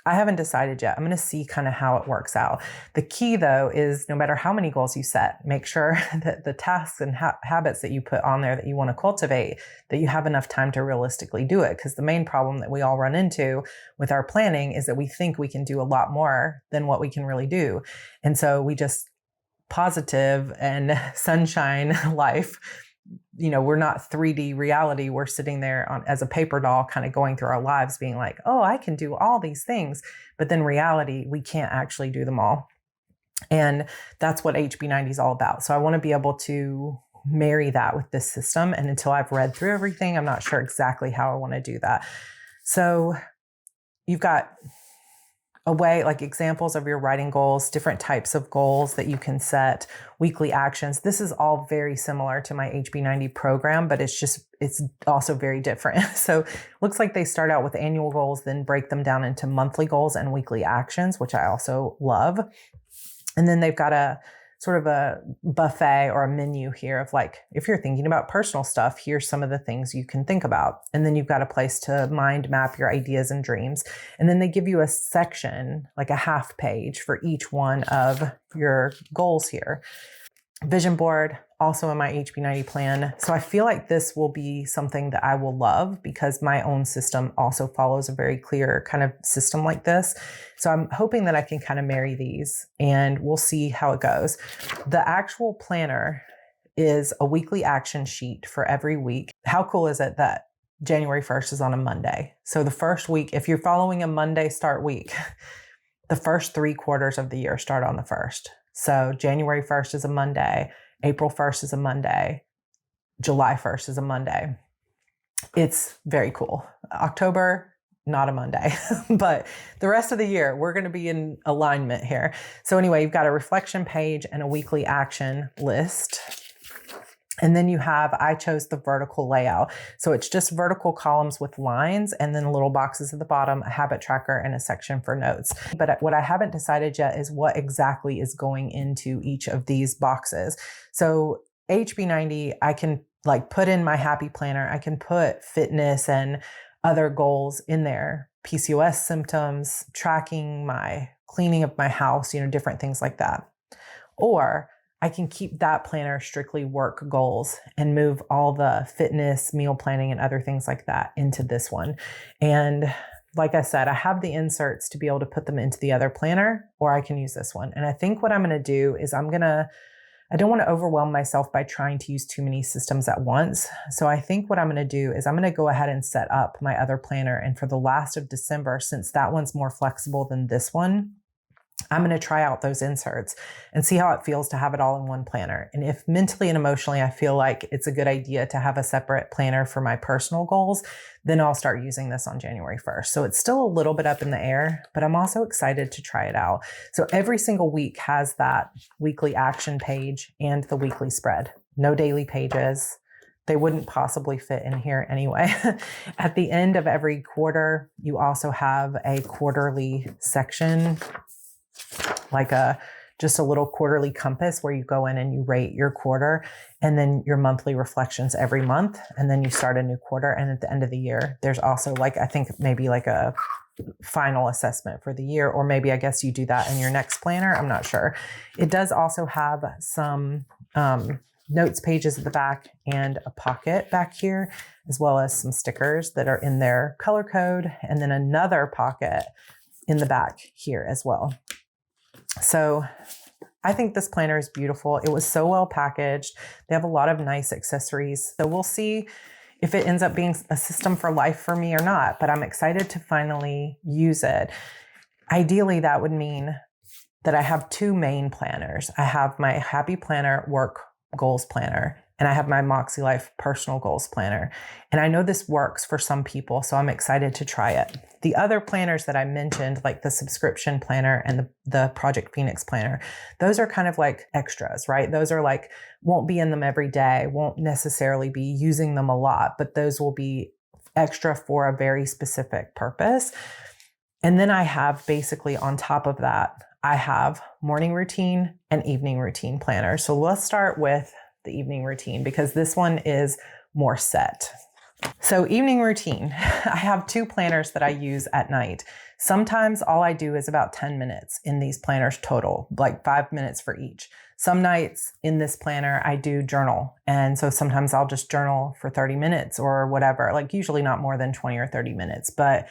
[SPEAKER 1] I haven't decided yet. I'm going to see kind of how it works out. The key though is no matter how many goals you set, make sure that the tasks and habits that you put on there that you want to cultivate, that you have enough time to realistically do it. Because the main problem that we all run into with our planning is that we think we can do a lot more than what we can really do. And so we just positive and sunshine life. We're not 3D reality. We're sitting there as a paper doll, kind of going through our lives being like, oh, I can do all these things. But then reality, we can't actually do them all. And that's what HB90 is all about. So I want to be able to marry that with this system. And until I've read through everything, I'm not sure exactly how I want to do that. So you've got a way, like examples of your writing goals, different types of goals that you can set, weekly actions. This is all very similar to my HB90 program, but it's also very different. So looks like they start out with annual goals, then break them down into monthly goals and weekly actions, which I also love. And then they've got a sort of a buffet or a menu here of like, if you're thinking about personal stuff, here's some of the things you can think about. And then you've got a place to mind map your ideas and dreams. And then they give you a section, like a half page for each one of your goals here. Vision board, also in my HB90 plan. So I feel like this will be something that I will love because my own system also follows a very clear kind of system like this. So I'm hoping that I can kind of marry these and we'll see how it goes. The actual planner is a weekly action sheet for every week. How cool is it that January 1st is on a Monday? So the first week, if you're following a Monday start week, the first 3 quarters of the year start on the 1st. So January 1st is a Monday, April 1st is a Monday, July 1st is a Monday. It's very cool. October, not a Monday, but the rest of the year, we're going to be in alignment here. So anyway, you've got a reflection page and a weekly action list. And then you have, I chose the vertical layout. So it's just vertical columns with lines and then little boxes at the bottom, a habit tracker and a section for notes. But what I haven't decided yet is what exactly is going into each of these boxes. So HB90, I can like put in my happy planner. I can put fitness and other goals in there, PCOS symptoms, tracking my cleaning of my house, different things like that. Or I can keep that planner strictly work goals and move all the fitness, meal planning, and other things like that into this one. And like I said, I have the inserts to be able to put them into the other planner, or I can use this one. And I think what I'm going to do is I don't want to overwhelm myself by trying to use too many systems at once. So I think what I'm going to do is I'm going to go ahead and set up my other planner. And for the last of December, since that one's more flexible than this one, I'm going to try out those inserts and see how it feels to have it all in one planner. And if mentally and emotionally I feel like it's a good idea to have a separate planner for my personal goals, then I'll start using this on January 1st. So it's still a little bit up in the air, but I'm also excited to try it out. So every single week has that weekly action page and the weekly spread. No daily pages. They wouldn't possibly fit in here anyway. At the end of every quarter, you also have a quarterly section, like just a little quarterly compass where you go in and you rate your quarter and then your monthly reflections every month. And then you start a new quarter. And at the end of the year, there's also I think maybe like a final assessment for the year, or maybe I guess you do that in your next planner. I'm not sure. It does also have some notes pages at the back and a pocket back here, as well as some stickers that are in their color code. And then another pocket in the back here as well. So I think this planner is beautiful. It was so well packaged. They have a lot of nice accessories. So we'll see if it ends up being a system for life for me or not, but I'm excited to finally use it. Ideally, that would mean that I have 2 main planners. I have my Happy Planner Work Goals Planner, and I have my Makselife Personal Goals Planner. And I know this works for some people, so I'm excited to try it. The other planners that I mentioned, like the subscription planner and the Project Phoenix planner, those are kind of like extras, right? Those are like, won't be in them every day, won't necessarily be using them a lot, but those will be extra for a very specific purpose. And then I have basically on top of that, I have morning routine and evening routine planners. So let's start with the evening routine because this one is more set. So evening routine, I have 2 planners that I use at night. Sometimes all I do is about 10 minutes in these planners total, like 5 minutes for each. Some nights in this planner, I do journal. And so sometimes I'll just journal for 30 minutes or whatever, like usually not more than 20 or 30 minutes. But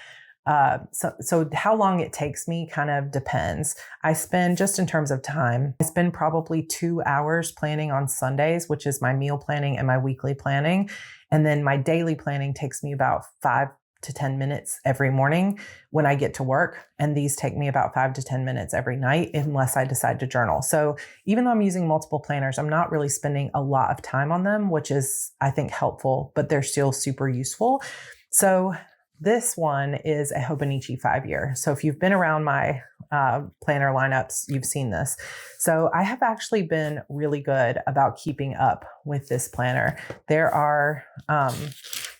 [SPEAKER 1] so how long it takes me kind of depends. I spend, just in terms of time, I spend probably 2 hours planning on Sundays, which is my meal planning and my weekly planning. And then my daily planning takes me about 5 to 10 minutes every morning when I get to work. And these take me about 5 to 10 minutes every night, unless I decide to journal. So even though I'm using multiple planners, I'm not really spending a lot of time on them, which is, I think, helpful, but they're still super useful. So this one is a Hobonichi 5-year. So if you've been around my planner lineups, you've seen this. So I have actually been really good about keeping up with this planner. There are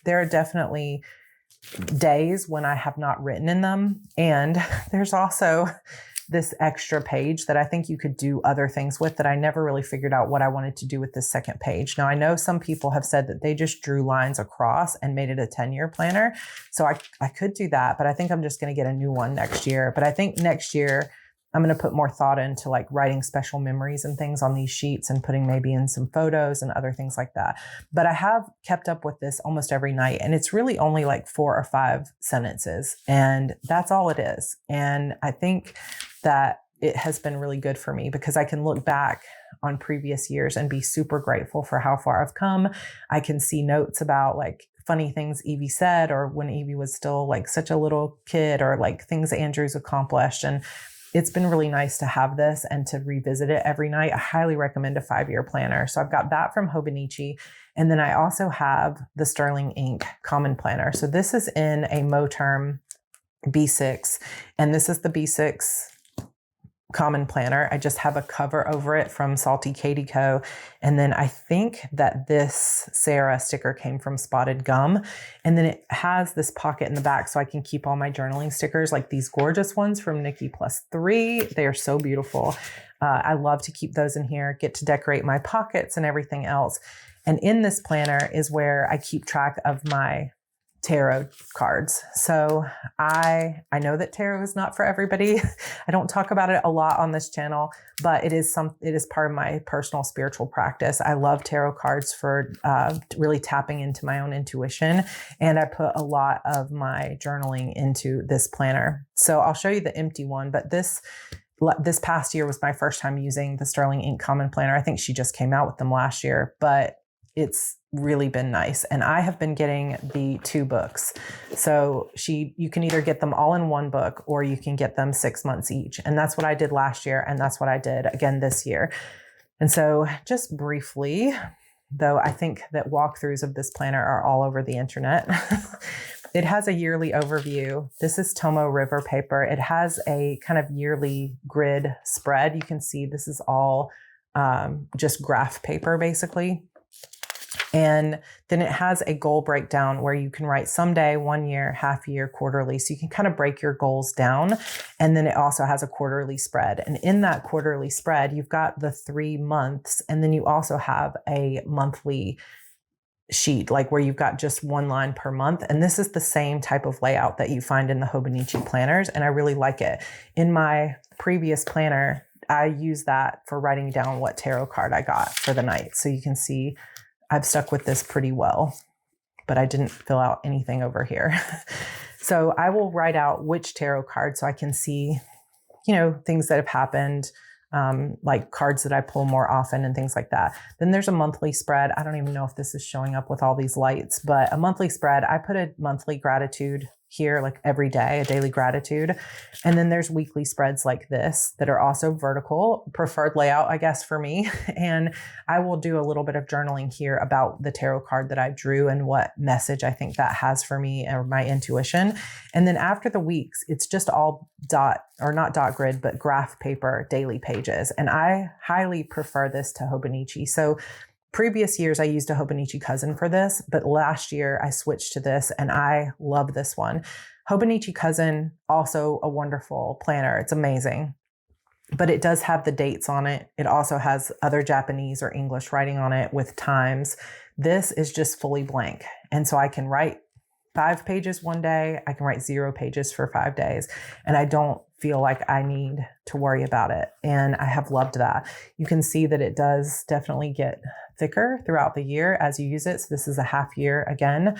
[SPEAKER 1] definitely days when I have not written in them. And there's also this extra page that I think you could do other things with that I never really figured out what I wanted to do with this second page. Now, I know some people have said that they just drew lines across and made it a 10-year planner. So I could do that, but I think I'm just going to get a new one next year. But I think next year I'm going to put more thought into like writing special memories and things on these sheets and putting maybe in some photos and other things like that. But I have kept up with this almost every night, and it's really only like 4 or 5 sentences, and that's all it is. And I think that it has been really good for me because I can look back on previous years and be super grateful for how far I've come. I can see notes about like funny things Evie said, or when Evie was still like such a little kid, or like things Andrew's accomplished. And it's been really nice to have this and to revisit it every night. I highly recommend a 5-year planner. So I've got that from Hobonichi. And then I also have the Sterling Ink Common Planner. So this is in a Moterm B6, and this is the B6 Common Planner. I just have a cover over it from Salty Katie Co. And then I think that this Sarah sticker came from Spotted Gum. And then it has this pocket in the back so I can keep all my journaling stickers, like these gorgeous ones from Nikki Plus 3. They are so beautiful. I love to keep those in here, get to decorate my pockets and everything else. And in this planner is where I keep track of my tarot cards. So I know that tarot is not for everybody. I don't talk about it a lot on this channel, but it is part of my personal spiritual practice. I love tarot cards for really tapping into my own intuition. And I put a lot of my journaling into this planner. So I'll show you the empty one, but this past year was my first time using the Sterling Ink Common Planner. I think she just came out with them last year, but it's really been nice. And I have been getting the 2 books. So you can either get them all in one book, or you can get them 6 months each. And that's what I did last year. And that's what I did again this year. And so just briefly, though, I think that walkthroughs of this planner are all over the internet. It has a yearly overview. This is Tomo River paper. It has a kind of yearly grid spread. You can see this is all just graph paper, basically. And then it has a goal breakdown where you can write someday, 1 year, half year, quarterly. So you can kind of break your goals down. And then it also has a quarterly spread. And in that quarterly spread, you've got the 3 months. And then you also have a monthly sheet, like where you've got just 1 line per month. And this is the same type of layout that you find in the Hobonichi planners. And I really like it. In my previous planner, I use that for writing down what tarot card I got for the night. So you can see I've stuck with this pretty well, but I didn't fill out anything over here. So I will write out which tarot card so I can see, things that have happened, like cards that I pull more often and things like that. Then there's a monthly spread. I don't even know if this is showing up with all these lights, but a monthly spread, I put a monthly gratitude here, like every day, a daily gratitude. And then there's weekly spreads like this that are also vertical, preferred layout, I guess, for me. And I will do a little bit of journaling here about the tarot card that I drew and what message I think that has for me or my intuition. And then after the weeks, it's just all not dot grid, but graph paper daily pages. And I highly prefer this to Hobonichi. So previous years, I used a Hobonichi cousin for this, but last year I switched to this and I love this one. Hobonichi cousin, also a wonderful planner. It's amazing, but it does have the dates on it. It also has other Japanese or English writing on it with times. This is just fully blank. And so I can write 5 pages one day, I can write 0 pages for 5 days. And I don't feel like I need to worry about it. And I have loved that. You can see that it does definitely get thicker throughout the year as you use it. So this is a half year again.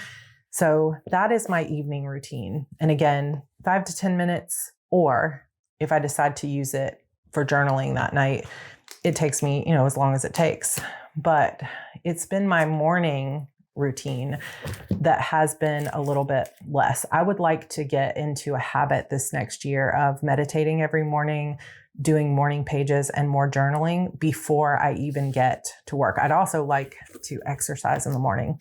[SPEAKER 1] So that is my evening routine. And again, 5 to 10 minutes, or if I decide to use it for journaling that night, it takes me, as long as it takes. But it's been my morning routine that has been a little bit less. I would like to get into a habit this next year of meditating every morning, doing morning pages and more journaling before I even get to work. I'd also like to exercise in the morning.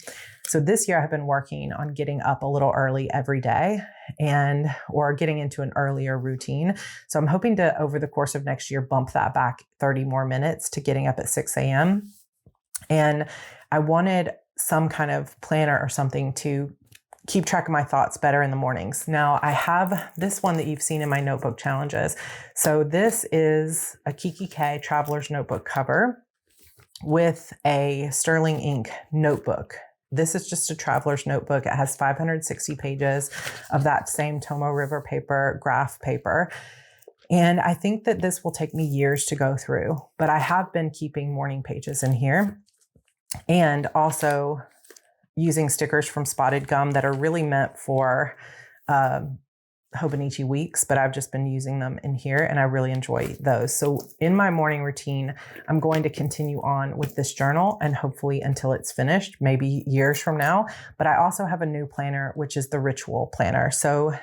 [SPEAKER 1] So this year I've been working on getting up a little early every day or getting into an earlier routine. So I'm hoping to, over the course of next year, bump that back 30 more minutes to getting up at 6 a.m. And I wanted some kind of planner or something to keep track of my thoughts better in the mornings. Now I have this one that you've seen in my notebook challenges. So this is a Kiki K Traveler's Notebook cover with a sterling ink notebook. This is just a traveler's notebook. It has 560 pages of that same Tomo River paper, graph paper. And I think that this will take me years to go through, but I have been keeping morning pages in here. And also using stickers from Spotted Gum that are really meant for Hobonichi weeks, but I've just been using them in here and I really enjoy those. So in my morning routine, I'm going to continue on with this journal and hopefully until it's finished, maybe years from now. But I also have a new planner, which is the Ritual Planner. So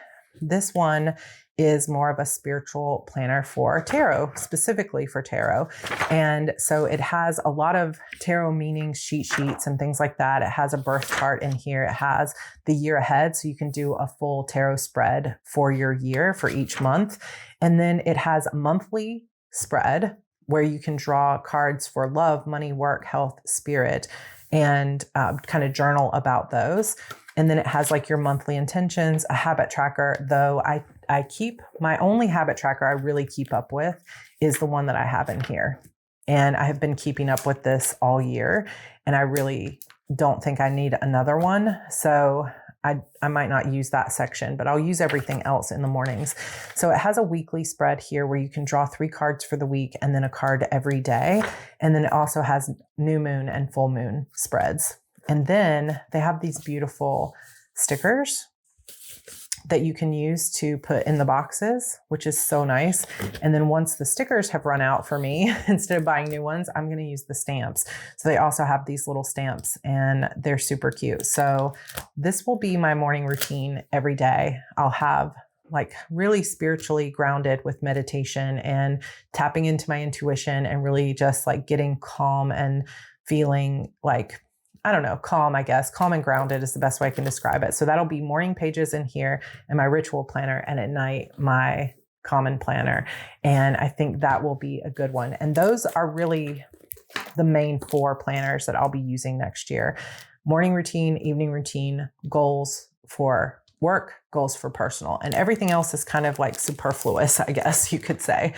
[SPEAKER 1] this one is more of a spiritual planner for tarot, specifically for tarot. And so it has a lot of tarot meanings, cheat sheets and things like that. It has a birth chart in here. It has the year ahead. So you can do a full tarot spread for your year for each month. And then it has a monthly spread where you can draw cards for love, money, work, health, spirit, and kind of journal about those. And then it has like your monthly intentions, a habit tracker, though I keep my only habit tracker I really keep up with is the one that I have in here. And I have been keeping up with this all year and I really don't think I need another one. So I might not use that section, but I'll use everything else in the mornings. So it has a weekly spread here where you can draw 3 cards for the week and then a card every day. And then it also has new moon and full moon spreads. And then they have these beautiful stickers that you can use to put in the boxes, which is so nice. And then once the stickers have run out for me, instead of buying new ones, I'm going to use the stamps. So they also have these little stamps and they're super cute. So this will be my morning routine every day. I'll have like really spiritually grounded with meditation and tapping into my intuition and really just like getting calm and feeling like, I don't know, calm, I guess. Calm and grounded is the best way I can describe it. So that'll be morning pages in here and my Ritual Planner, and at night, my Common Planner. And I think that will be a good one. And those are really the main 4 planners that I'll be using next year. Morning routine, evening routine, goals for work, goals for personal, and everything else is kind of like superfluous, I guess you could say.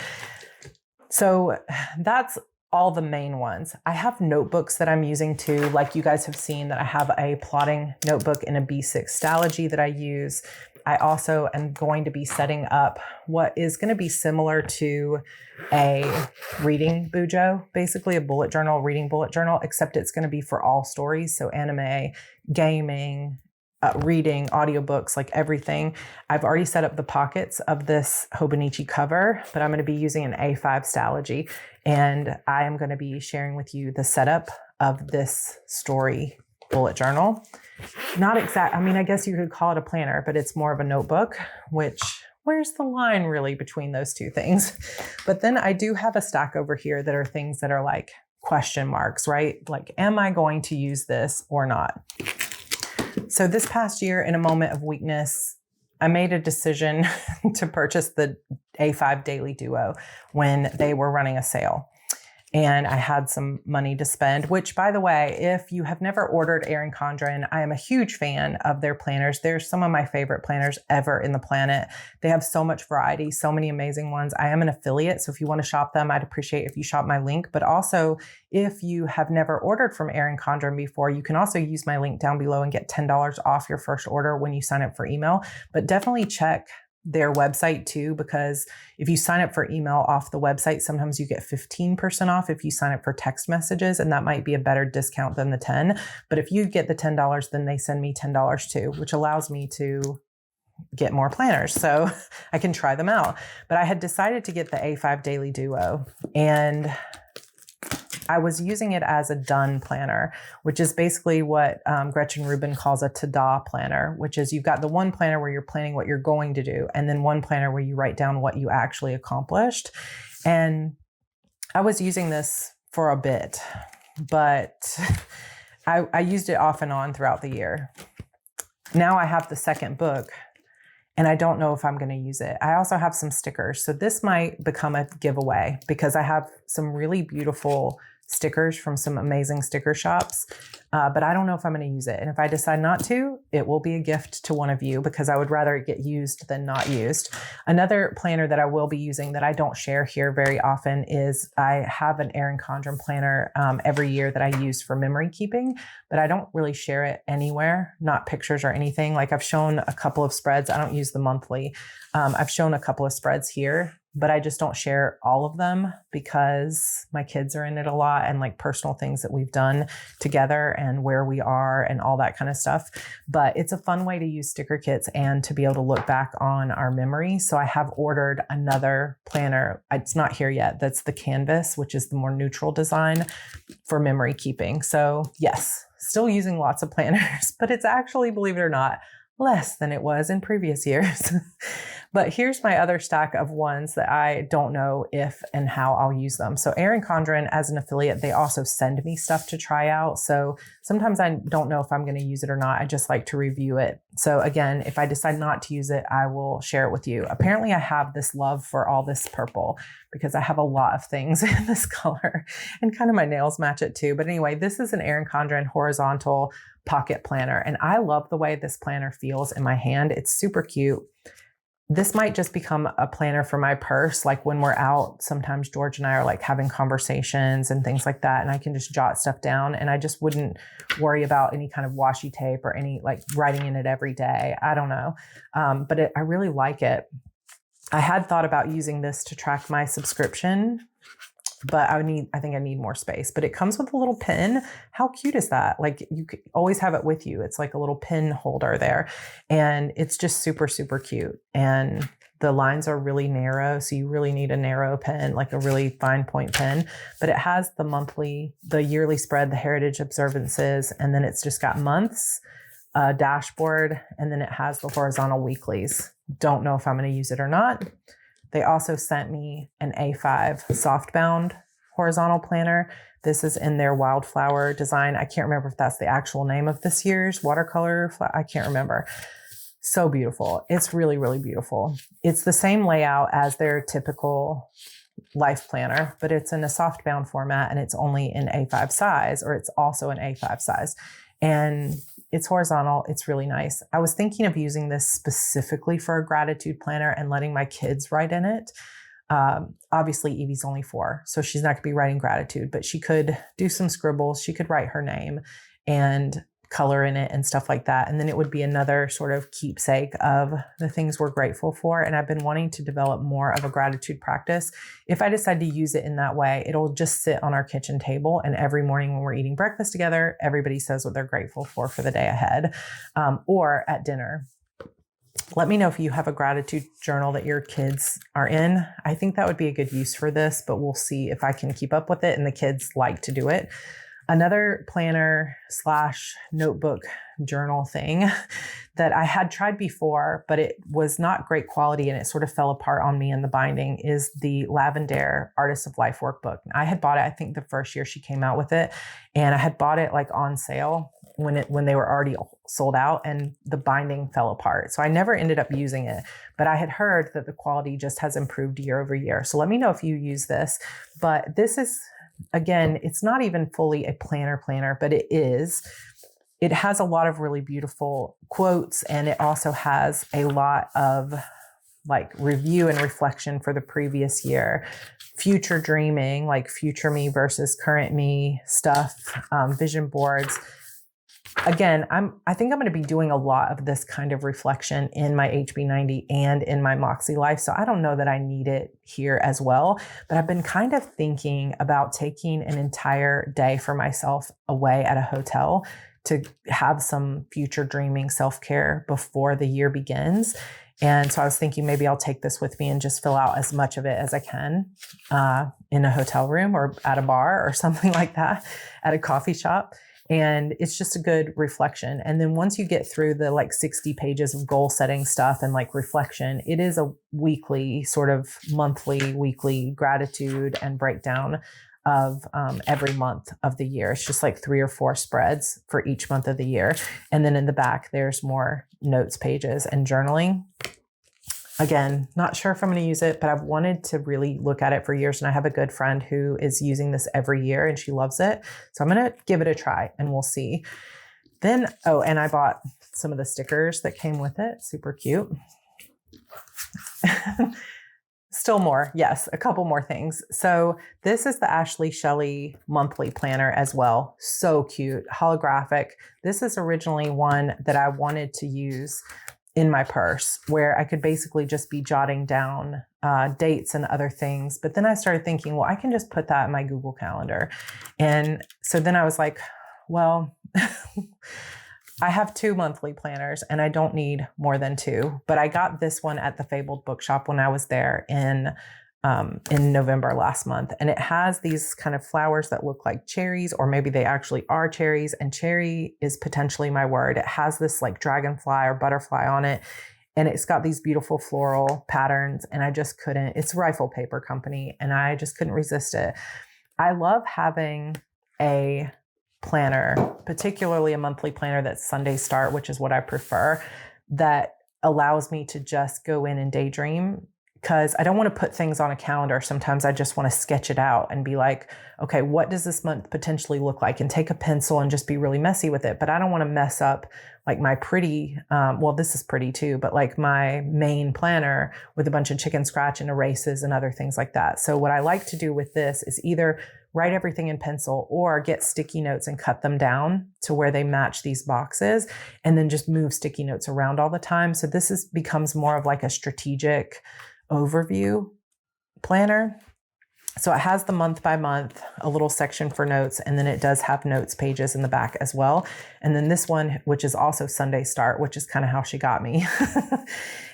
[SPEAKER 1] So that's all the main ones. I have notebooks that I'm using too. Like you guys have seen that I have a plotting notebook in a B6 Stalogy that I use. I also am going to be setting up what is going to be similar to a reading bujo, basically a bullet journal, reading bullet journal, except it's going to be for all stories. So anime, gaming, reading, audiobooks, like everything. I've already set up the pockets of this Hobonichi cover, but I'm going to be using an A5 Stalogy. And I am going to be sharing with you the setup of this story bullet journal. Not exact, I mean, I guess you could call it a planner, but it's more of a notebook, which where's the line really between those two things? But then I do have a stack over here that are things that are like question marks, right? Like, am I going to use this or not? So this past year, in a moment of weakness, I made a decision to purchase the A5 Daily Duo when they were running a sale. and I had some money to spend, which, by the way, if you have never ordered Erin Condren, I am a huge fan of their planners. They're some of my favorite planners ever in the planet. They have so much variety, so many amazing ones. I am an affiliate, so if you want to shop them, I'd appreciate if you shop my link. But also, if you have never ordered from Erin Condren before, you can also use my link down below and get $10 off your first order when you sign up for email. But definitely check their website too, because if you sign up for email off the website, sometimes you get 15% off if you sign up for text messages, and that might be a better discount than the 10. But if you get the $10, then they send me $10 too, which allows me to get more planners so I can try them out. But I had decided to get the A5 Daily Duo, and I was using it as a done planner, which is basically what Gretchen Rubin calls a ta-da planner, which is you've got the one planner where you're planning what you're going to do, and then one planner where you write down what you actually accomplished. And I was using this for a bit, but I used it off and on throughout the year. Now I have the second book, and I don't know if I'm going to use it. I also have some stickers. So this might become a giveaway because I have some really beautiful stickers from some amazing sticker shops, but I don't know if I'm going to use it. And if I decide not to, it will be a gift to one of you because I would rather it get used than not used. Another planner that I will be using that I don't share here very often is I have an Erin Condren planner every year that I use for memory keeping, but I don't really share it anywhere, not pictures or anything. Like I've shown a couple of spreads. I don't use the monthly. I've shown a couple of spreads here, but I just don't share all of them because my kids are in it a lot, and like personal things that we've done together and where we are and all that kind of stuff. But it's a fun way to use sticker kits and to be able to look back on our memory. So I have ordered another planner. It's not here yet. That's the Canvas, which is the more neutral design for memory keeping. So yes, still using lots of planners, but it's actually, believe it or not, less than it was in previous years. But here's my other stack of ones that I don't know if and how I'll use them. So Erin Condren, as an affiliate, they also send me stuff to try out. So sometimes I don't know if I'm going to use it or not. I just like to review it. So again, if I decide not to use it, I will share it with you. Apparently I have this love for all this purple because I have a lot of things in this color, and kind of my nails match it too. But anyway, this is an Erin Condren horizontal pocket planner, and I love the way this planner feels in my hand. It's super cute. This might just become a planner for my purse. Like when we're out, sometimes George and I are like having conversations and things like that, and I can just jot stuff down, and I just wouldn't worry about any kind of washi tape or any like writing in it every day. I don't know. But I really like it. I had thought about using this to track my subscription, but I think I need more space. But it comes with a little pin. How cute is that? Like you could always have it with you. It's like a little pin holder there, and it's just super, super cute. And the lines are really narrow, so you really need a narrow pen, like a really fine point pen. But it has the yearly spread, the heritage observances, and then it's just got months, a dashboard, and then it has the horizontal weeklies. Don't know if I'm going to use it or not. They also sent me an A5 softbound horizontal planner. This is in their wildflower design. I can't remember if that's the actual name of this year's watercolor. I can't remember. So beautiful. It's really, really beautiful. It's the same layout as their typical life planner, but it's in a softbound format, and it's only in A5 size, or it's also an A5 size. And it's horizontal. It's really nice. I was thinking of using this specifically for a gratitude planner and letting my kids write in it. Obviously Evie's only 4, so she's not gonna be writing gratitude, but she could do some scribbles. She could write her name and color in it and stuff like that. And then it would be another sort of keepsake of the things we're grateful for. And I've been wanting to develop more of a gratitude practice. If I decide to use it in that way, it'll just sit on our kitchen table. And every morning when we're eating breakfast together, everybody says what they're grateful for the day ahead, or at dinner. Let me know if you have a gratitude journal that your kids are in. I think that would be a good use for this, but we'll see if I can keep up with it. And the kids like to do it. Another planner / notebook journal thing that I had tried before, but it was not great quality and it sort of fell apart on me in the binding, is the Lavender Artists of Life workbook. I had bought it, I think the first year she came out with it, and I had bought it like on sale when they were already sold out, and the binding fell apart. So I never ended up using it, but I had heard that the quality just has improved year over year. So let me know if you use this, but this is again, it's not even fully a planner, but it is. It has a lot of really beautiful quotes, and it also has a lot of like review and reflection for the previous year, future dreaming, like future me versus current me stuff, vision boards. Again, I think I'm going to be doing a lot of this kind of reflection in my HB90 and in my Makselife. So I don't know that I need it here as well, but I've been kind of thinking about taking an entire day for myself away at a hotel to have some future dreaming self-care before the year begins. And so I was thinking maybe I'll take this with me and just fill out as much of it as I can in a hotel room or at a bar or something like that, at a coffee shop. And it's just a good reflection. And then once you get through the like 60 pages of goal setting stuff and like reflection, it is a weekly, sort of monthly, weekly gratitude and breakdown of every month of the year. It's just like 3 or 4 spreads for each month of the year. And then in the back, there's more notes pages and journaling. Again, not sure if I'm going to use it, but I've wanted to really look at it for years. And I have a good friend who is using this every year and she loves it. So I'm going to give it a try and we'll see. Then, oh, and I bought some of the stickers that came with it. Super cute. Still more. Yes, a couple more things. So this is the Ashley Shelley monthly planner as well. So cute, holographic. This is originally one that I wanted to use in my purse where I could basically just be jotting down dates and other things. But then I started thinking, well, I can just put that in my Google Calendar. And so then I was like, well, I have 2 monthly planners and I don't need more than 2, but I got this one at the Fabled Bookshop when I was there in November last month. And it has these kind of flowers that look like cherries, or maybe they actually are cherries, and cherry is potentially my word. It has this like dragonfly or butterfly on it. And it's got these beautiful floral patterns, and I just couldn't, it's Rifle Paper Company, and I just couldn't resist it. I love having a planner, particularly a monthly planner that's Sunday Start, which is what I prefer, that allows me to just go in and daydream, because I don't want to put things on a calendar. Sometimes I just want to sketch it out and be like, okay, what does this month potentially look like? And take a pencil and just be really messy with it. But I don't want to mess up like my pretty, well, this is pretty too, but like my main planner with a bunch of chicken scratch and erases and other things like that. So what I like to do with this is either write everything in pencil or get sticky notes and cut them down to where they match these boxes, and then just move sticky notes around all the time. So this becomes more of like a strategic overview planner. So it has the month by month, a little section for notes, and then it does have notes pages in the back as well. And then this one, which is also Sunday Start, which is kind of how she got me,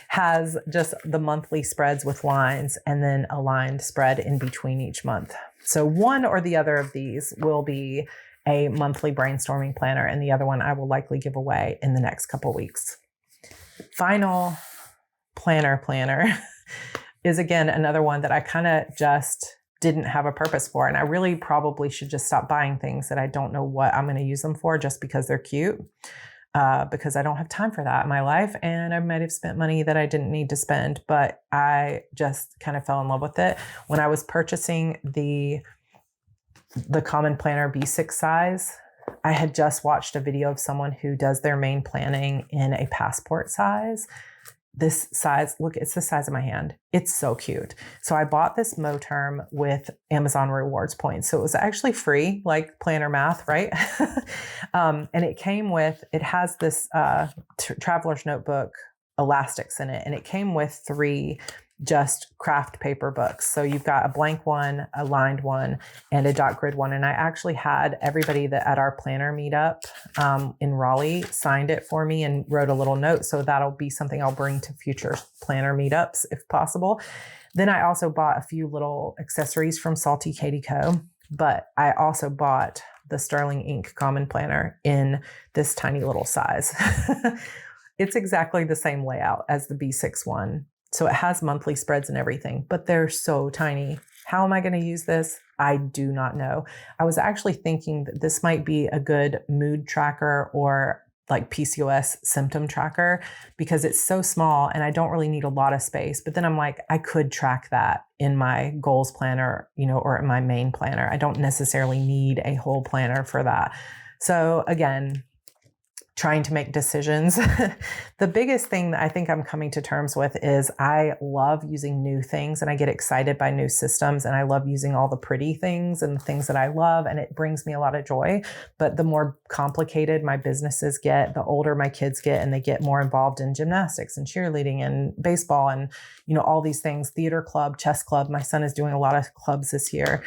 [SPEAKER 1] has just the monthly spreads with lines and then a lined spread in between each month. So one or the other of these will be a monthly brainstorming planner, and the other one I will likely give away in the next couple weeks. Final planner is again another one that I kind of just didn't have a purpose for. And I really probably should just stop buying things that I don't know what I'm going to use them for just because they're cute, because I don't have time for that in my life. And I might have spent money that I didn't need to spend, but I just kind of fell in love with it. When I was purchasing the Common Planner B6 size, I had just watched a video of someone who does their main planning in a passport size. This size, look, it's the size of my hand. It's so cute. So I bought this Moterm with Amazon rewards points. So it was actually free, like planner math, right? And it came with, it has this traveler's notebook elastics in it. And it came with 3 just craft paper books. So you've got a blank one, a lined one, and a dot grid one. And I actually had everybody that at our planner meetup in Raleigh signed it for me and wrote a little note. So that'll be something I'll bring to future planner meetups if possible. Then I also bought a few little accessories from Salty Katie Co. But I also bought the Sterling Ink Common Planner in this tiny little size. It's exactly the same layout as the B6 one. So it has monthly spreads and everything, but they're so tiny. How am I going to use this? I do not know. I was actually thinking that this might be a good mood tracker or like PCOS symptom tracker because it's so small and I don't really need a lot of space. But then I'm like, I could track that in my goals planner, or in my main planner. I don't necessarily need a whole planner for that. So again, trying to make decisions. The biggest thing that I think I'm coming to terms with is I love using new things and I get excited by new systems, and I love using all the pretty things and the things that I love, and it brings me a lot of joy. But the more complicated my businesses get, the older my kids get, and they get more involved in gymnastics and cheerleading and baseball and, all these things, theater club, chess club. My son is doing a lot of clubs this year.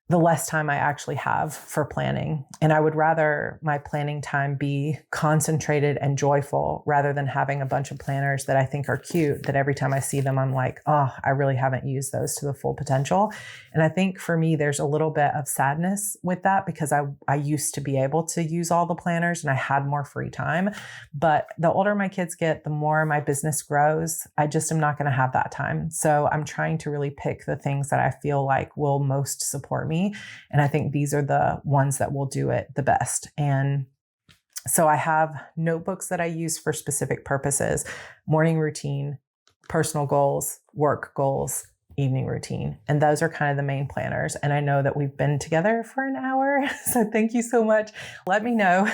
[SPEAKER 1] The less time I actually have for planning. And I would rather my planning time be concentrated and joyful rather than having a bunch of planners that I think are cute, that every time I see them, I'm like, oh, I really haven't used those to the full potential. And I think for me, there's a little bit of sadness with that because I used to be able to use all the planners and I had more free time. But the older my kids get, the more my business grows. I just am not going to have that time. So I'm trying to really pick the things that I feel like will most support me. And I think these are the ones that will do it the best. And so I have notebooks that I use for specific purposes: morning routine, personal goals, work goals, evening routine. And those are kind of the main planners. And I know that we've been together for an hour. So thank you so much. Let me know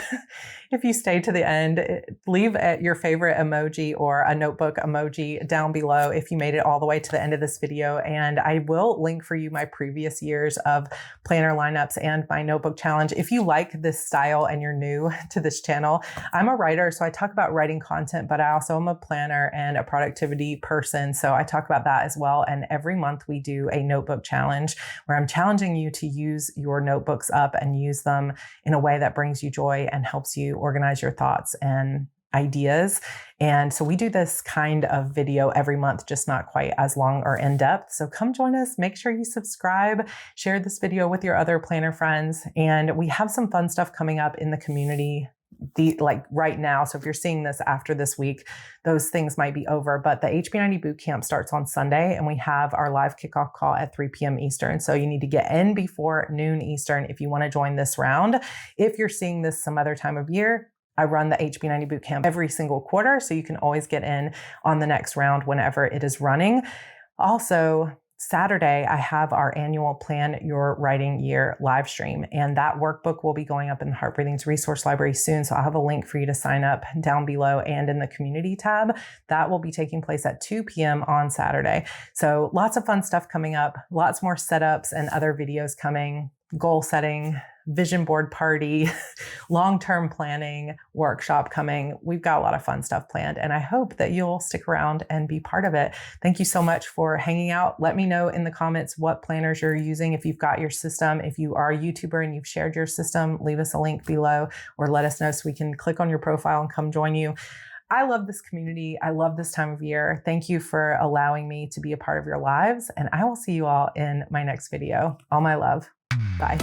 [SPEAKER 1] if you stay to the end. Leave your favorite emoji or a notebook emoji down below if you made it all the way to the end of this video. And I will link for you my previous years of planner lineups and my notebook challenge. If you like this style and you're new to this channel, I'm a writer, so I talk about writing content, but I also am a planner and a productivity person. So I talk about that as well. And every month we do a notebook challenge where I'm challenging you to use your notebooks up and use them in a way that brings you joy and helps you organize your thoughts and ideas. And so we do this kind of video every month, just not quite as long or in depth. So come join us. Make sure you subscribe, share this video with your other planner friends. And we have some fun stuff coming up in the community like right now. So if you're seeing this after this week, those things might be over, but the HB90 Bootcamp starts on Sunday and we have our live kickoff call at 3 p.m. Eastern. So you need to get in before noon Eastern if you want to join this round. If you're seeing this some other time of year, I run the HB90 Bootcamp every single quarter, so you can always get in on the next round whenever it is running. Also, Saturday, I have our annual Plan Your Writing Year Livestream, and that workbook will be going up in the Heart Breathing's resource library soon. So I'll have a link for you to sign up down below and in the community tab. That will be taking place at 2 p.m. on Saturday. So lots of fun stuff coming up, lots more setups and other videos coming, goal setting, vision board party, long-term planning workshop coming. We've got a lot of fun stuff planned, and I hope that you'll stick around and be part of it. Thank you so much for hanging out. Let me know in the comments what planners you're using, if you've got your system. If you are a YouTuber and you've shared your system, leave us a link below or let us know so we can click on your profile and come join you. I love this community. I love this time of year. Thank you for allowing me to be a part of your lives, and I will see you all in my next video. All my love. Bye.